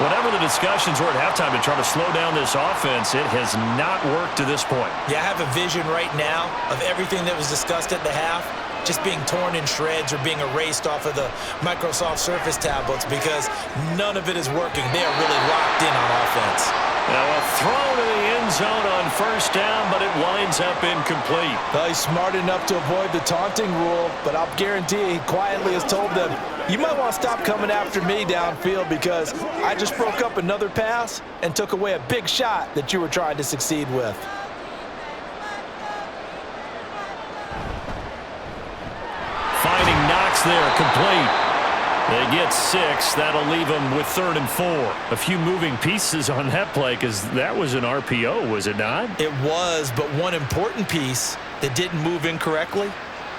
Speaker 4: Whatever the discussions were at halftime to try to slow down this offense, it has not worked to this point.
Speaker 2: Yeah, I have a vision right now of everything that was discussed at the half just being torn in shreds or being erased off of the Microsoft Surface tablets because none of it is working. They are really locked in on offense.
Speaker 4: Now a throw to the end zone on first down, but it winds up incomplete.
Speaker 3: Well, he's smart enough to avoid the taunting rule, but I'll guarantee he quietly has told them, you might want to stop coming after me downfield because I just broke up another pass and took away a big shot that you were trying to succeed with.
Speaker 4: Finding Knox there, complete. They get 6. That'll leave them with 3rd and 4. A few moving pieces on that play because that was an RPO, was it not?
Speaker 2: It was, but one important piece that didn't move incorrectly,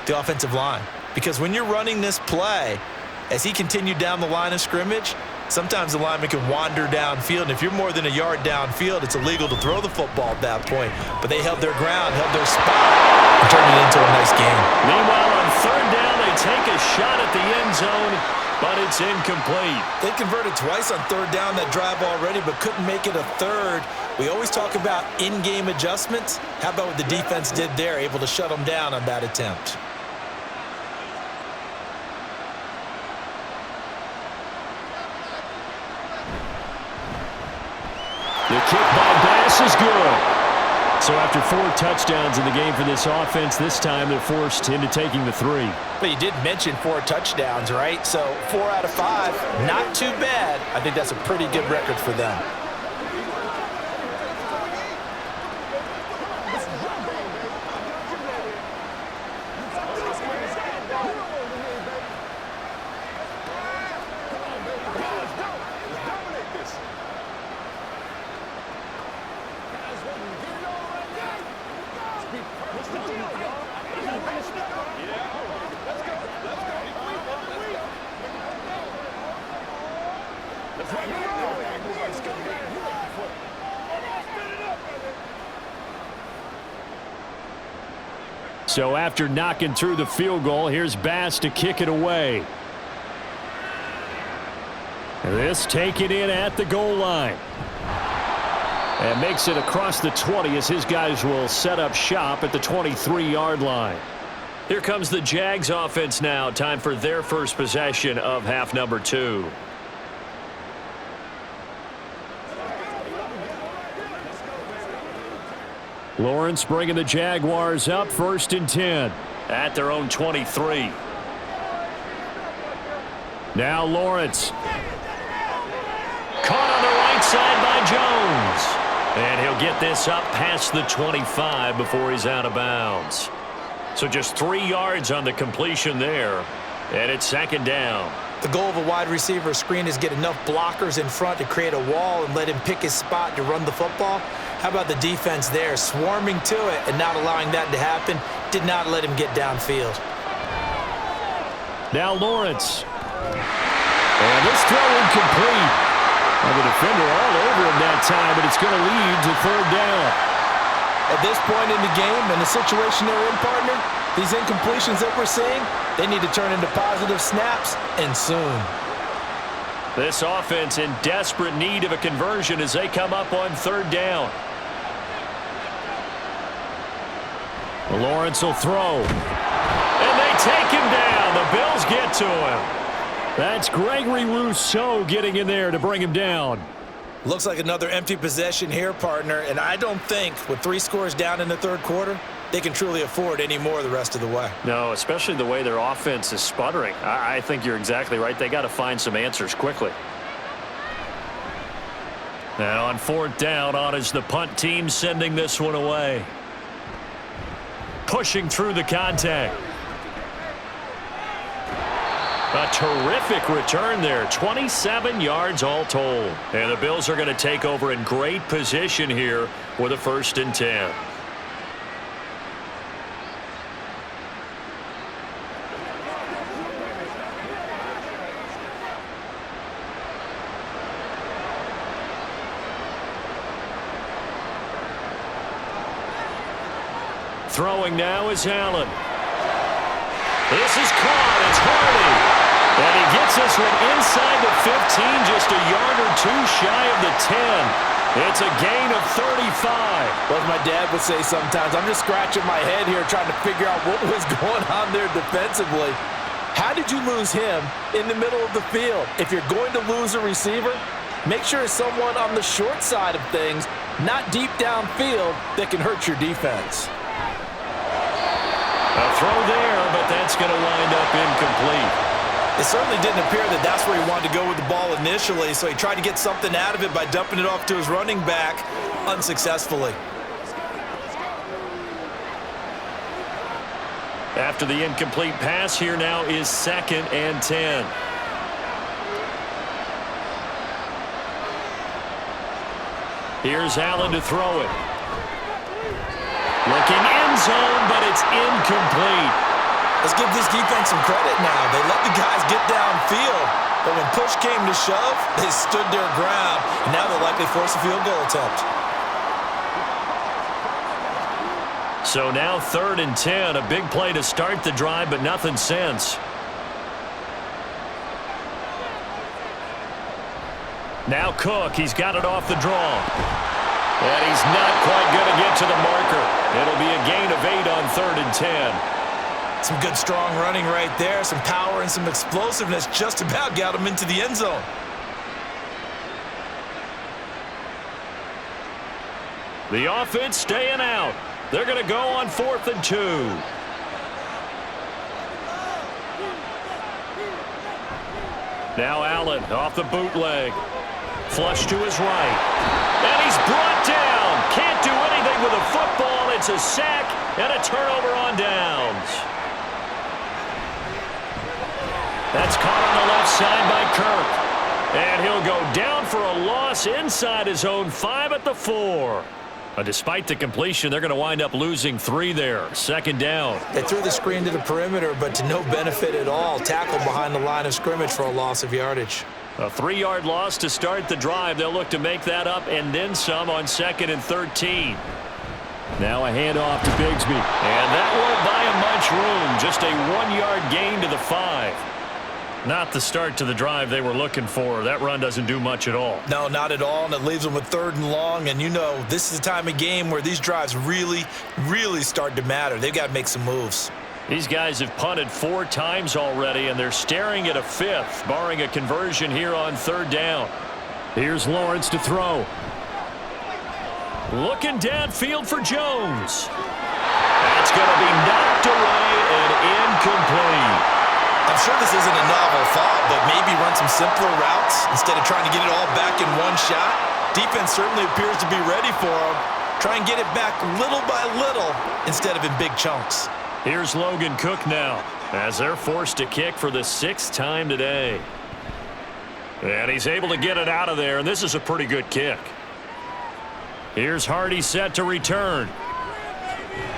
Speaker 2: the offensive line. Because when you're running this play, as he continued down the line of scrimmage, sometimes the lineman can wander downfield, and if you're more than a yard downfield, it's illegal to throw the football at that point. But they held their ground, held their spot, and turned it into a nice game.
Speaker 4: Meanwhile, on 3rd down, they take a shot at the end zone, but it's incomplete.
Speaker 2: They converted twice on 3rd down that drive already, but couldn't make it a 3rd. We always talk about in-game adjustments. How about what the defense did there, able to shut them down on that attempt?
Speaker 1: The kick by Bass is good. So after 4 touchdowns in the game for this offense, this time they're forced into taking the 3.
Speaker 3: But you did mention 4 touchdowns, right? So 4 out of 5, not too bad. I think that's a pretty good record for them.
Speaker 1: So after knocking through the field goal, here's Bass to kick it away. This taken in at the goal line. And makes it across the 20 as his guys will set up shop at the 23-yard line. Here comes the Jags offense now. Time for their first possession of half number 2. Lawrence bringing the Jaguars up, 1st and 10 at their own 23. Now Lawrence. Caught on the right side by Jones. And he'll get this up past the 25 before he's out of bounds. So just 3 yards on the completion there. And it's 2nd down.
Speaker 2: The goal of a wide receiver screen is get enough blockers in front to create a wall and let him pick his spot to run the football. How about the defense there, swarming to it and not allowing that to happen? Did not let him get downfield.
Speaker 1: Now Lawrence. And this throw incomplete. And the defender all over him that time, but it's going to lead to 3rd down.
Speaker 3: At this point in the game and the situation they're in, partner, these incompletions that we're seeing, they need to turn into positive snaps, and soon.
Speaker 1: This offense in desperate need of a conversion as they come up on 3rd down. Lawrence will throw. And they take him down. The Bills get to him. That's Gregory Rousseau getting in there to bring him down.
Speaker 2: Looks like another empty possession here, partner, and I don't think with 3 scores down in the 3rd quarter, they can truly afford any more the rest of the way.
Speaker 1: No, especially the way their offense is sputtering. I think you're exactly right. They got to find some answers quickly. Now on 4th down, on is the punt team sending this one away. Pushing through the contact. A terrific return there. 27 yards all told. And the Bills are going to take over in great position here with a 1st and 10. Throwing now is Allen. This is caught. It's Hardy. And he gets this one inside the 15, just a yard or 2 shy of the 10. It's a gain of 35.
Speaker 3: Well, as my dad would say sometimes, I'm just scratching my head here trying to figure out what was going on there defensively. How did you lose him in the middle of the field? If you're going to lose a receiver, make sure it's someone on the short side of things, not deep downfield, that can hurt your defense.
Speaker 1: A throw there, but that's going to wind up incomplete.
Speaker 2: It certainly didn't appear that that's where he wanted to go with the ball initially, so he tried to get something out of it by dumping it off to his running back unsuccessfully.
Speaker 1: After the incomplete pass, here now is 2nd and 10. Here's Allen to throw it. Looking end zone, but it's incomplete.
Speaker 2: Let's give this defense some credit now. They let the guys get downfield, but when push came to shove, they stood their ground, and now they'll likely force a field goal attempt.
Speaker 1: So now 3rd and 10, a big play to start the drive, but nothing since. Now Cook, he's got it off the draw. And he's not quite going to get to the marker. It'll be a gain of 8 on 3rd and 10.
Speaker 2: Some good, strong running right there. Some power and some explosiveness just about got him into the end zone.
Speaker 1: The offense staying out. They're going to go on 4th and 2. Now Allen off the bootleg. Flush to his right. And he's brought down. Can't do anything with a football. It's a sack and a turnover on downs. That's caught on the left side by Kirk. And he'll go down for a loss inside his own 5 at the 4. Despite the completion, they're going to wind up losing 3 there. 2nd down.
Speaker 2: They threw the screen to the perimeter, but to no benefit at all. Tackled behind the line of scrimmage for a loss of yardage.
Speaker 1: A 3-yard loss to start the drive. They'll look to make that up and then some on 2nd and 13. Now a handoff to Bigsby.
Speaker 4: And that won't buy him much room. Just a 1-yard gain to the 5. Not the start to the drive they were looking for. That run doesn't do much at all.
Speaker 2: No, not at all, and it leaves them with 3rd and long. And you know, this is the time of game where these drives really, really start to matter. They've got to make some moves.
Speaker 4: These guys have punted 4 times already, and they're staring at a 5th, barring a conversion here on 3rd down.
Speaker 1: Here's Lawrence to throw.
Speaker 4: Looking downfield for Jones. That's going to be knocked away and incomplete.
Speaker 2: I'm sure this isn't a novel thought, but maybe run some simpler routes instead of trying to get it all back in one shot. Defense certainly appears to be ready for him. Try and get it back little by little instead of in big chunks.
Speaker 4: Here's Logan Cook now as they're forced to kick for the 6th time today. And he's able to get it out of there, and this is a pretty good kick. Here's Hardy set to return.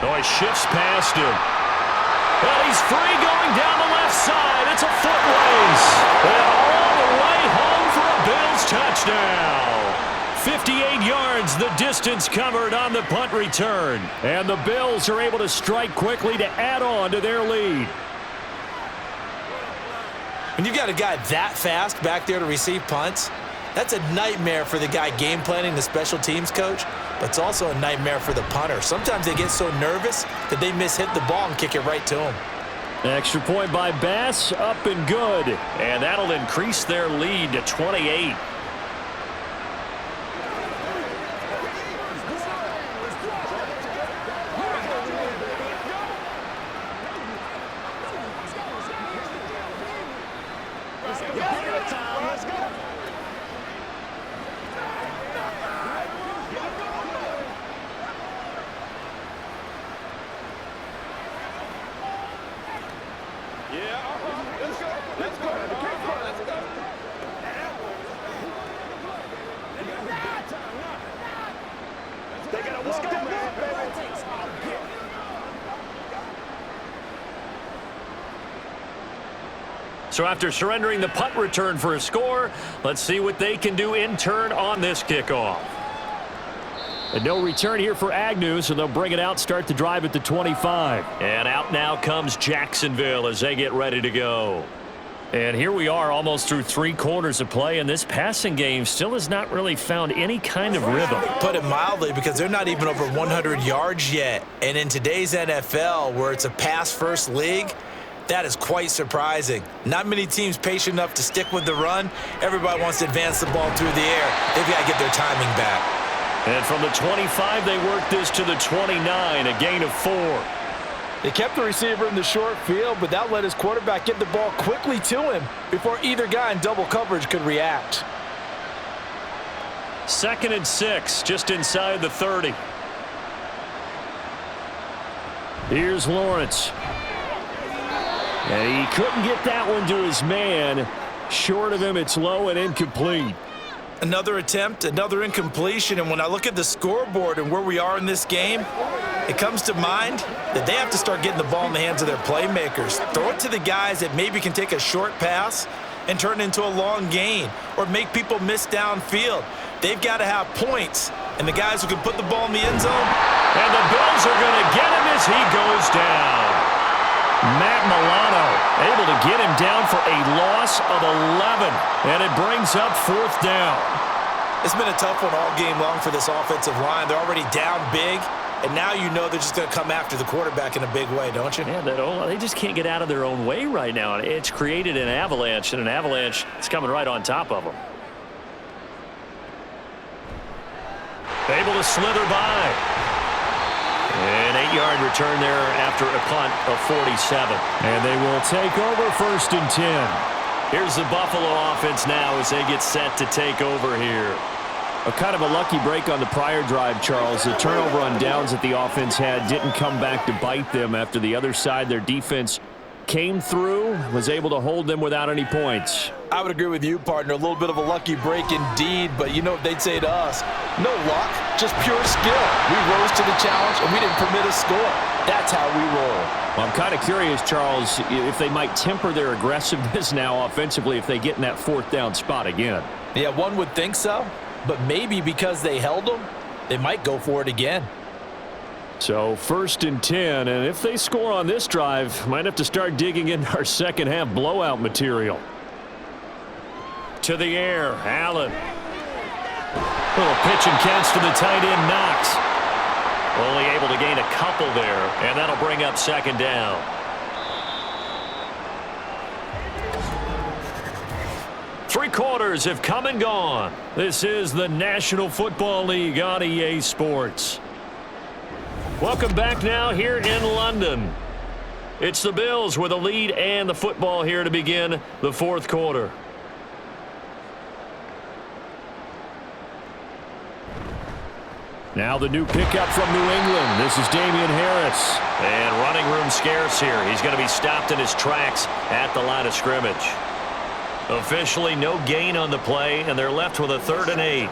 Speaker 4: Oh, he shifts past him. And he's free going down the left side. It's a foot race. And all the way home for a Bills touchdown. 58 yards, the distance covered on the punt return.
Speaker 1: And the Bills are able to strike quickly to add on to their lead.
Speaker 2: When you've got a guy that fast back there to receive punts, that's a nightmare for the guy game planning, the special teams coach, but it's also a nightmare for the punter. Sometimes they get so nervous that they hit the ball and kick it right to him.
Speaker 1: Extra point by Bass, up and good.
Speaker 4: And that'll increase their lead to 28. So after surrendering the punt return for a score, let's see what they can do in turn on this kickoff.
Speaker 1: And no return here for Agnew, so they'll bring it out, start the drive at the 25.
Speaker 4: And out now comes Jacksonville as they get ready to go. And here we are almost through 3 quarters of play, and this passing game still has not really found any kind of rhythm.
Speaker 2: Put it mildly, because they're not even over 100 yards yet. And in today's NFL, where it's a pass-first league, that is quite surprising. Not many teams patient enough to stick with the run. Everybody wants to advance the ball through the air. They've got to get their timing back.
Speaker 4: And from the 25, they work this to the 29, a gain of 4.
Speaker 3: They kept the receiver in the short field, but that let his quarterback get the ball quickly to him before either guy in double coverage could react.
Speaker 4: 2nd and 6, just inside the 30.
Speaker 1: Here's Lawrence. And he couldn't get that one to his man. Short of him, it's low and incomplete.
Speaker 2: Another attempt, another incompletion, and when I look at the scoreboard and where we are in this game, it comes to mind that they have to start getting the ball in the hands of their playmakers. Throw it to the guys that maybe can take a short pass and turn it into a long gain or make people miss downfield. They've got to have points, and the guys who can put the ball in the end zone.
Speaker 4: And the Bills are going to get him as he goes down. Matt Milano able to get him down for a loss of 11, and it brings up 4th down.
Speaker 2: It's been a tough one all game long for this offensive line. They're already down big, and now you know they're just going to come after the quarterback in a big way, don't you?
Speaker 4: Yeah, they just can't get out of their own way right now. It's created an avalanche, and an avalanche is coming right on top of them. Able to slither by. An 8-yard return there after a punt of 47.
Speaker 1: And they will take over 1st and 10.
Speaker 4: Here's the Buffalo offense now as they get set to take over here.
Speaker 1: A kind of a lucky break on the prior drive, Charles. The turnover on downs that the offense had didn't come back to bite them after the other side. Their defense came through, was able to hold them without any points.
Speaker 3: I would agree with you, partner. A little bit of a lucky break indeed, but you know what they'd say to us? No luck, just pure skill. We rose to the challenge, and we didn't permit a score. That's how we roll.
Speaker 1: Well, I'm kind of curious, Charles, if they might temper their aggressiveness now offensively if they get in that 4th down spot again.
Speaker 3: Yeah, one would think so, but maybe because they held them, they might go for it again.
Speaker 1: So 1st and 10, and if they score on this drive, might have to start digging in our second half blowout material. To the air, Allen. Little pitch and catch to the tight end, Knox. Only able to gain a couple there, and that'll bring up 2nd down. Three quarters have come and gone. This is the National Football League on EA Sports. Welcome back now here in London. It's the Bills with a lead and the football here to begin the 4th quarter. Now the new pickup from New England. This is Damian Harris. And running room scarce here. He's going to be stopped in his tracks at the line of scrimmage. Officially no gain on the play, and they're left with a 3rd and 8.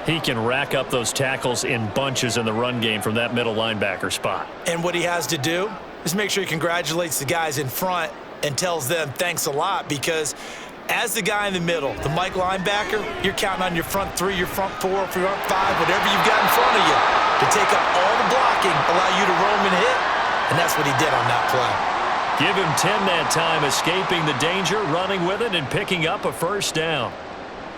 Speaker 1: He can rack up those tackles in bunches in the run game from that middle linebacker spot.
Speaker 2: And what he has to do is make sure he congratulates the guys in front and tells them thanks a lot, because as the guy in the middle, the Mike linebacker, you're counting on your front 3, your front 4, your front 5, whatever you've got in front of you to take up all the blocking, allow you to roam and hit, and that's what he did on that play.
Speaker 1: Give him 10 that time, escaping the danger, running with it, and picking up a 1st down.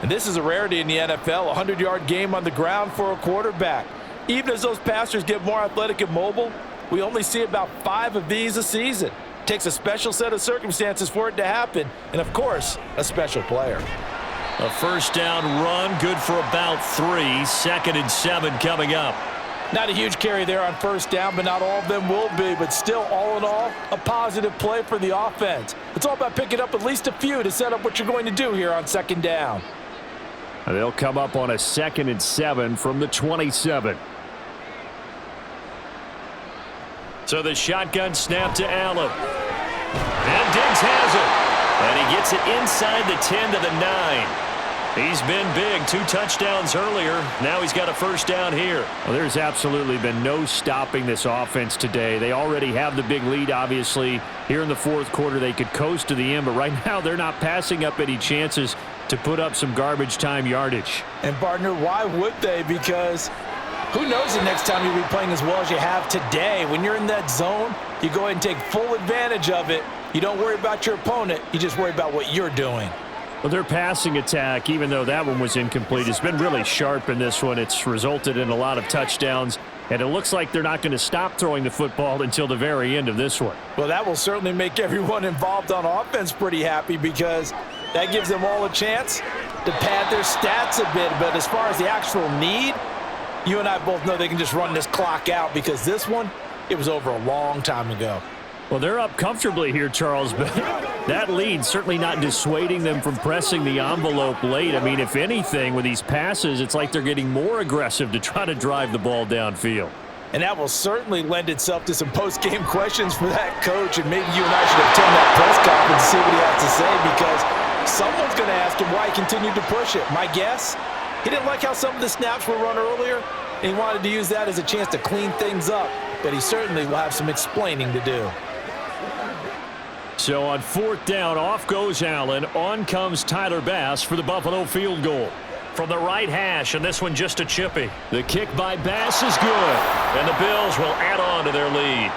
Speaker 3: And this is a rarity in the NFL, a 100-yard game on the ground for a quarterback. Even as those passers get more athletic and mobile, we only see about 5 of these a season. Takes a special set of circumstances for it to happen, and of course, a special player.
Speaker 1: A 1st down run, good for about 3. 2nd and 7 coming up.
Speaker 3: Not a huge carry there on 1st down, but not all of them will be. But still, all in all, a positive play for the offense. It's all about picking up at least a few to set up what you're going to do here on 2nd down.
Speaker 1: They'll come up on a 2nd and 7 from the 27. So the shotgun snap to Allen. And Diggs has it. And he gets it inside the 10 to the 9. He's been big. 2 touchdowns earlier. Now he's got a 1st down here. Well, there's absolutely been no stopping this offense today. They already have the big lead, obviously. Here in the 4th quarter, they could coast to the end, but right now they're not passing up any chances to put up some garbage time yardage.
Speaker 3: And, partner, why would they? Because who knows the next time you'll be playing as well as you have today. When you're in that zone, you go ahead and take full advantage of it. You don't worry about your opponent. You just worry about what you're doing.
Speaker 1: Well, their passing attack, even though that one was incomplete, has been really sharp in this one. It's resulted in a lot of touchdowns, and it looks like they're not going to stop throwing the football until the very end of this one.
Speaker 3: Well, that will certainly make everyone involved on offense pretty happy, because that gives them all a chance to pad their stats a bit. But as far as the actual need, you and I both know they can just run this clock out, because this one, it was over a long time ago.
Speaker 1: Well, they're up comfortably here, Charles, but that lead certainly not dissuading them from pressing the envelope late. I mean, if anything, with these passes, it's like they're getting more aggressive to try to drive the ball downfield.
Speaker 3: And that will certainly lend itself to some post-game questions for that coach, and maybe you and I should attend that press conference and see what he has to say, because someone's going to ask him why he continued to push it. My guess, he didn't like how some of the snaps were run earlier, and he wanted to use that as a chance to clean things up, but he certainly will have some explaining to do.
Speaker 1: So on 4th down, off goes Allen. On comes Tyler Bass for the Buffalo field goal. From the right hash, and this one just a chippy. The kick by Bass is good, and the Bills will add on to their lead.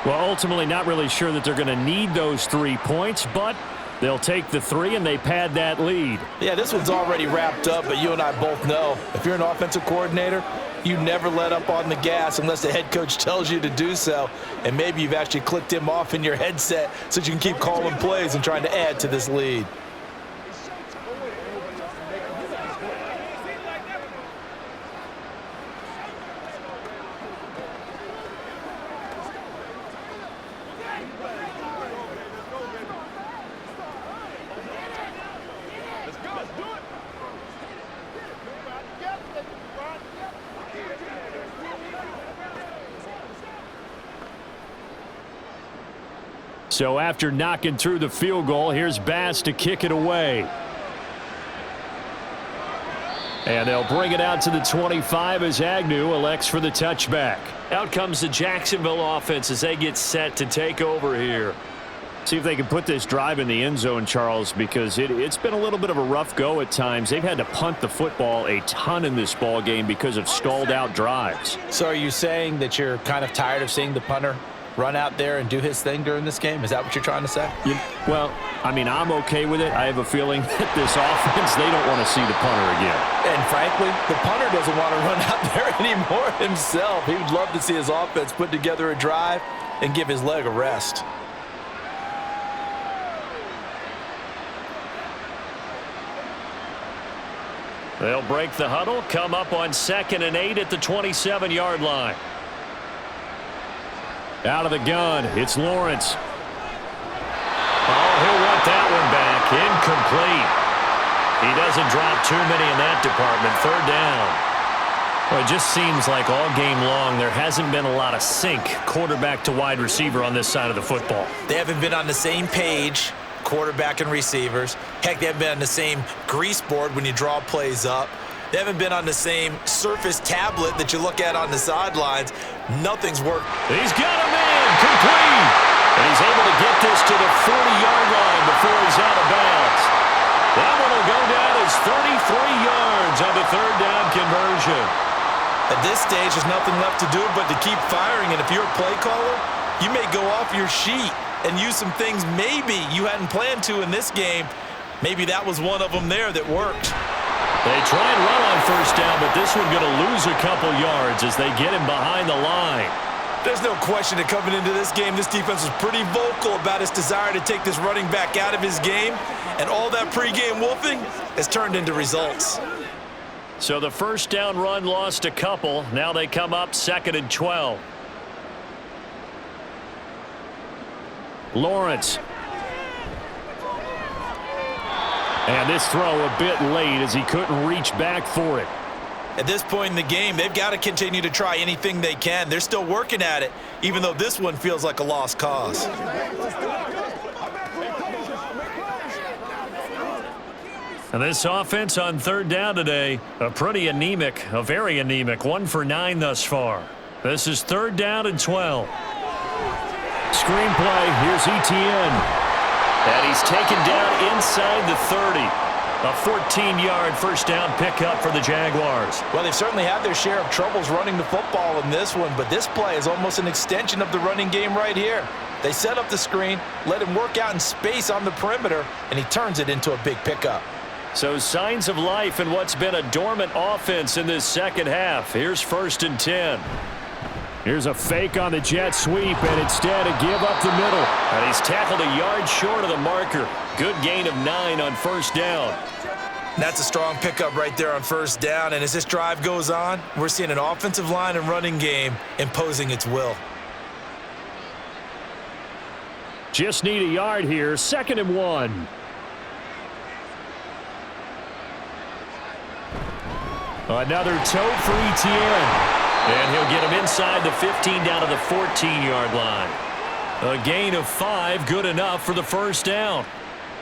Speaker 1: Well, ultimately not really sure that they're going to need those 3 points, but they'll take the 3 and they pad that lead.
Speaker 3: Yeah, this one's already wrapped up, but you and I both know if you're an offensive coordinator, you never let up on the gas unless the head coach tells you to do so. And maybe you've actually clicked him off in your headset so you can keep calling plays and trying to add to this lead.
Speaker 1: So after knocking through the field goal, here's Bass to kick it away. And they'll bring it out to the 25 as Agnew elects for the touchback. Out comes the Jacksonville offense as they get set to take over here. See if they can put this drive in the end zone, Charles, because it's been a little bit of a rough go at times. They've had to punt the football a ton in this ball game because of stalled out drives.
Speaker 3: So are you saying that you're kind of tired of seeing the punter run out there and do his thing during this game? Is that what you're trying to say?
Speaker 1: Well, I mean, I'm okay with it. I have a feeling that this offense, they don't want to see the punter again.
Speaker 3: And frankly, the punter doesn't want to run out there anymore himself. He would love to see his offense put together a drive and give his leg a rest.
Speaker 4: They'll break the huddle, come up on 2nd and 8 at the 27-yard line.
Speaker 1: Out of the gun, it's Lawrence.
Speaker 4: Oh, he'll want that one back. Incomplete. He doesn't drop too many in that department. 3rd down.
Speaker 1: Well, it just seems like all game long there hasn't been a lot of sync quarterback to wide receiver on this side of the football.
Speaker 2: They haven't been on the same page, quarterback and receivers. Heck, they haven't been on the same grease board when you draw plays up. They haven't been on the same Surface tablet that you look at on the sidelines. Nothing's worked.
Speaker 4: He's got a man complete. And he's able to get this to the 40-yard line before he's out of bounds. That one will go down as 33 yards on the 3rd down conversion.
Speaker 2: At this stage, there's nothing left to do but to keep firing. And if you're a play caller, you may go off your sheet and use some things maybe you hadn't planned to in this game. Maybe that was one of them there that worked.
Speaker 4: They try and run on 1st down, but this one going to lose a couple yards as they get him behind the line.
Speaker 2: There's no question that coming into this game, this defense was pretty vocal about its desire to take this running back out of his game, and all that pregame wolfing has turned into results.
Speaker 4: So the 1st down run lost a couple. Now they come up 2nd and 12.
Speaker 1: Lawrence. And this throw a bit late as he couldn't reach back for it.
Speaker 2: At this point in the game, they've got to continue to try anything they can. They're still working at it, even though this one feels like a lost cause.
Speaker 4: And this offense on 3rd down today, a very anemic, 1 for 9 thus far. This is 3rd down and 12.
Speaker 1: Screenplay, here's Etienne.
Speaker 4: And he's taken down inside the 30. A 14-yard 1st down pickup for the Jaguars.
Speaker 3: Well, they've certainly had their share of troubles running the football in this one, but this play is almost an extension of the running game right here. They set up the screen, let him work out in space on the perimeter, and he turns it into a big pickup.
Speaker 4: So signs of life in what's been a dormant offense in this 2nd half. Here's 1st and 10.
Speaker 1: Here's a fake on the jet sweep, and instead a give up the middle.
Speaker 4: And he's tackled a yard short of the marker. Good gain of 9 on 1st down.
Speaker 2: That's a strong pickup right there on 1st down, and as this drive goes on, we're seeing an offensive line and running game imposing its will.
Speaker 1: Just need a yard here, 2nd and 1. Another toe for Etienne.
Speaker 4: And he'll get him inside the 15 down to the 14-yard line. A gain of 5, good enough for the 1st down.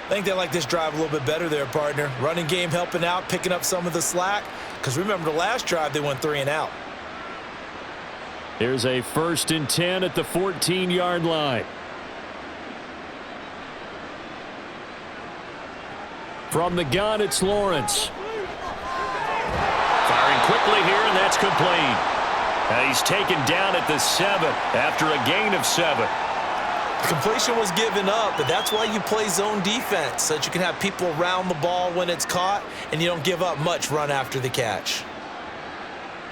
Speaker 2: I think they like this drive a little bit better there, partner. Running game helping out, picking up some of the slack. Because remember, the last drive, they went 3 and out.
Speaker 1: Here's a 1st and 10 at the 14-yard line. From the gun, it's Lawrence.
Speaker 4: Firing quickly here, and that's complete. And he's taken down at the 7 after a gain of 7.
Speaker 2: Completion was given up, but that's why you play zone defense, so that you can have people around the ball when it's caught, and you don't give up much run after the catch.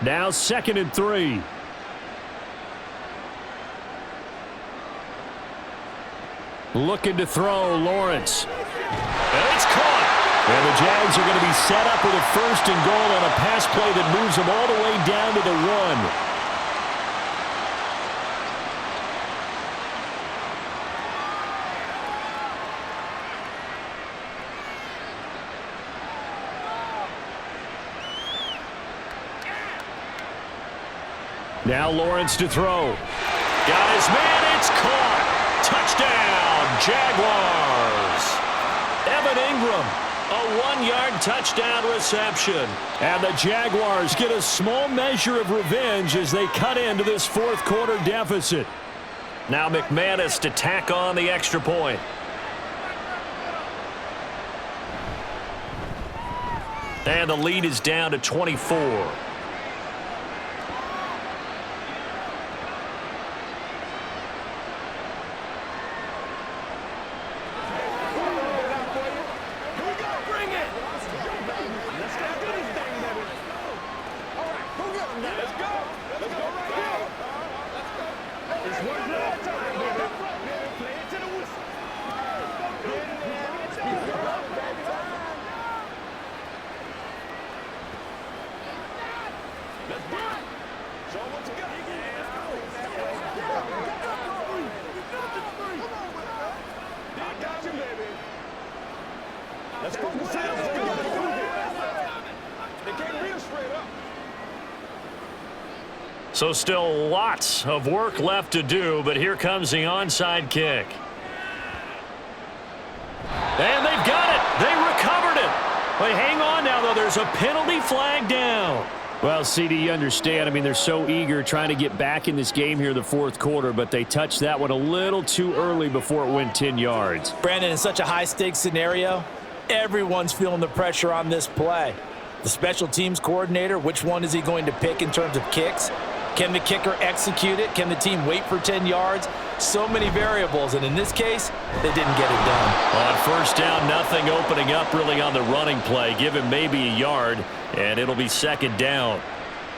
Speaker 1: Now 2nd and 3. Looking to throw, Lawrence.
Speaker 4: And it's caught.
Speaker 1: And the Jags are going to be set up with a 1st and goal on a pass play that moves them all the way down to the 1. Now Lawrence to throw.
Speaker 4: Got his man, it's caught. Touchdown, Jaguars. Evan Ingram, a 1-yard touchdown reception.
Speaker 1: And the Jaguars get a small measure of revenge as they cut into this 4th quarter deficit. Now McManus to tack on the extra point. And the lead is down to 24. So still lots of work left to do, but here comes the onside kick. And they've got it. They recovered it. But hang on now, though. There's a penalty flag down. Well, CD, you understand. I mean, they're so eager trying to get back in this game here in the fourth quarter, but they touched that one a little too early before it went 10 yards.
Speaker 3: Brandon, in such a high-stakes scenario, everyone's feeling the pressure on this play. The special teams coordinator, which one is he going to pick in terms of kicks? Can the kicker execute it? Can the team wait for 10 yards? So many variables, and in this case, they didn't get it done.
Speaker 1: On first down, nothing opening up really on the running play. Give him maybe a yard, and it'll be second down.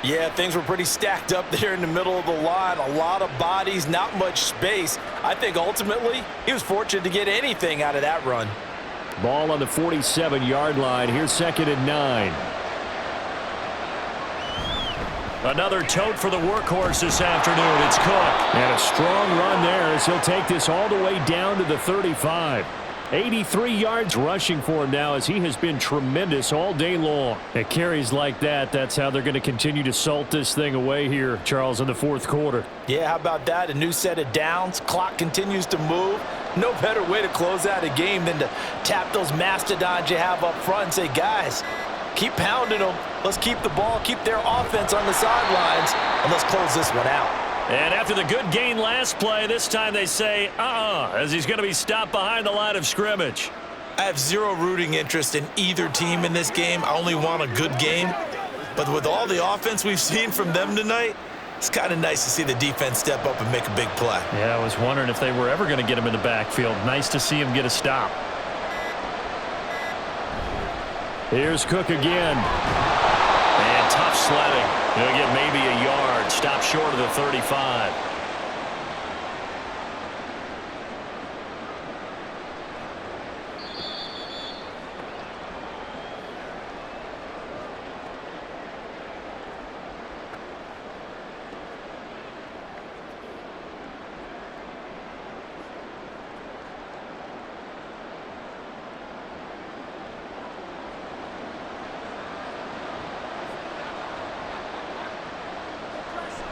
Speaker 3: Yeah, things were pretty stacked up there in the middle of the line. A lot of bodies, not much space. I think ultimately he was fortunate to get anything out of that run.
Speaker 1: Ball on the 47-yard line. Here's 2nd and 9. Another tote for the workhorse this afternoon. It's Cook. And a strong run there as he'll take this all the way down to the 35. 83 yards rushing for him now as he has been tremendous all day long. At carries like that, that's how they're going to continue to salt this thing away here, Charles, in the fourth quarter.
Speaker 3: Yeah, how about that? A new set of downs. Clock continues to move. No better way to close out a game than to tap those mastodons you have up front and say, guys, keep pounding them. Let's keep the ball, keep their offense on the sidelines, and let's close this one out.
Speaker 1: And after the good gain last play, this time they say, as he's going to be stopped behind the line of scrimmage.
Speaker 2: I have zero rooting interest in either team in this game. I only want a good game. But with all the offense we've seen from them tonight, it's kind of nice to see the defense step up and make a big play.
Speaker 1: Yeah, I was wondering if they were ever going to get him in the backfield. Nice to see him get a stop. Here's Cook again. And tough sledding. He'll get maybe a yard. Stop short of the 35.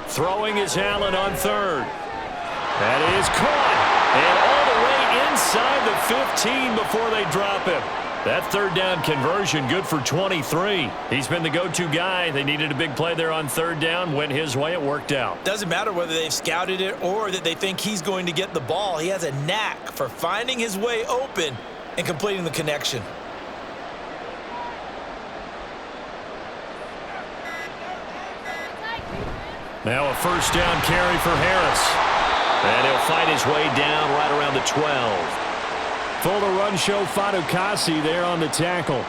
Speaker 1: Throwing is Allen on third. That is caught. And all the way inside the 15 before they drop him. That third down conversion good for 23. He's been the go-to guy. They needed a big play there on third down. Went his way. It worked out.
Speaker 2: Doesn't matter whether they've scouted it or that they think he's going to get the ball. He has a knack for finding his way open and completing the connection.
Speaker 1: Now a first down carry for Harris. And he'll fight his way down right around the 12. Fuller run show Fatukasi there on the tackle.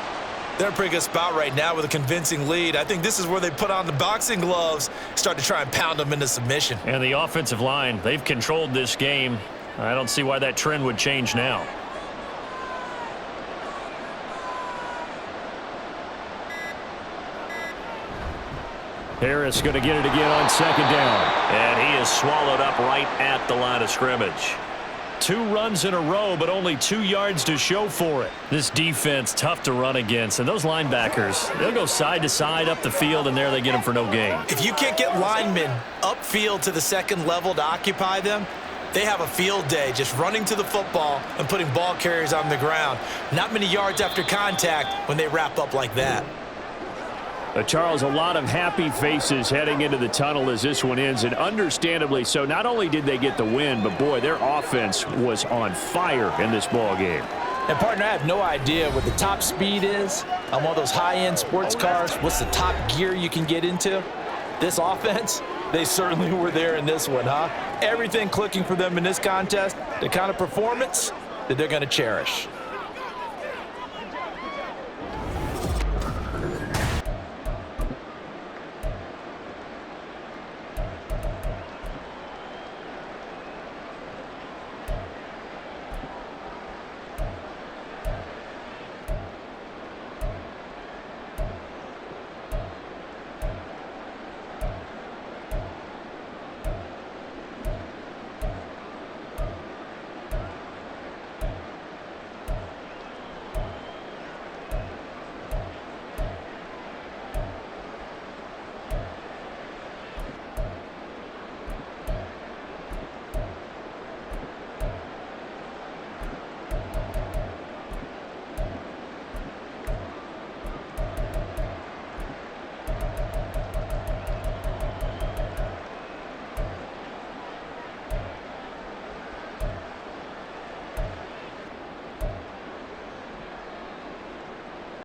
Speaker 2: They're in a pretty good spot right now with a convincing lead. I think this is where they put on the boxing gloves, start to try and pound them into submission.
Speaker 1: And the offensive line, they've controlled this game. I don't see why that trend would change now. Harris going to get it again on second down. And he is swallowed up right at the line of scrimmage. 2 runs in a row, but only 2 yards to show for it. This defense, tough to run against. And those linebackers, they'll go side to side up the field, and there they get them for no gain.
Speaker 2: If you can't get linemen upfield to the second level to occupy them, they have a field day just running to the football and putting ball carriers on the ground. Not many yards after contact when they wrap up like that.
Speaker 1: Charles, a lot of happy faces heading into the tunnel as this one ends, and understandably so. Not only did they get the win, but, boy, their offense was on fire in this ball game.
Speaker 3: And, partner, I have no idea what the top speed is on one of those high-end sports cars. What's the top gear you can get into? This offense, they certainly were there in this one, huh? Everything clicking for them in this contest, the kind of performance that they're going to cherish.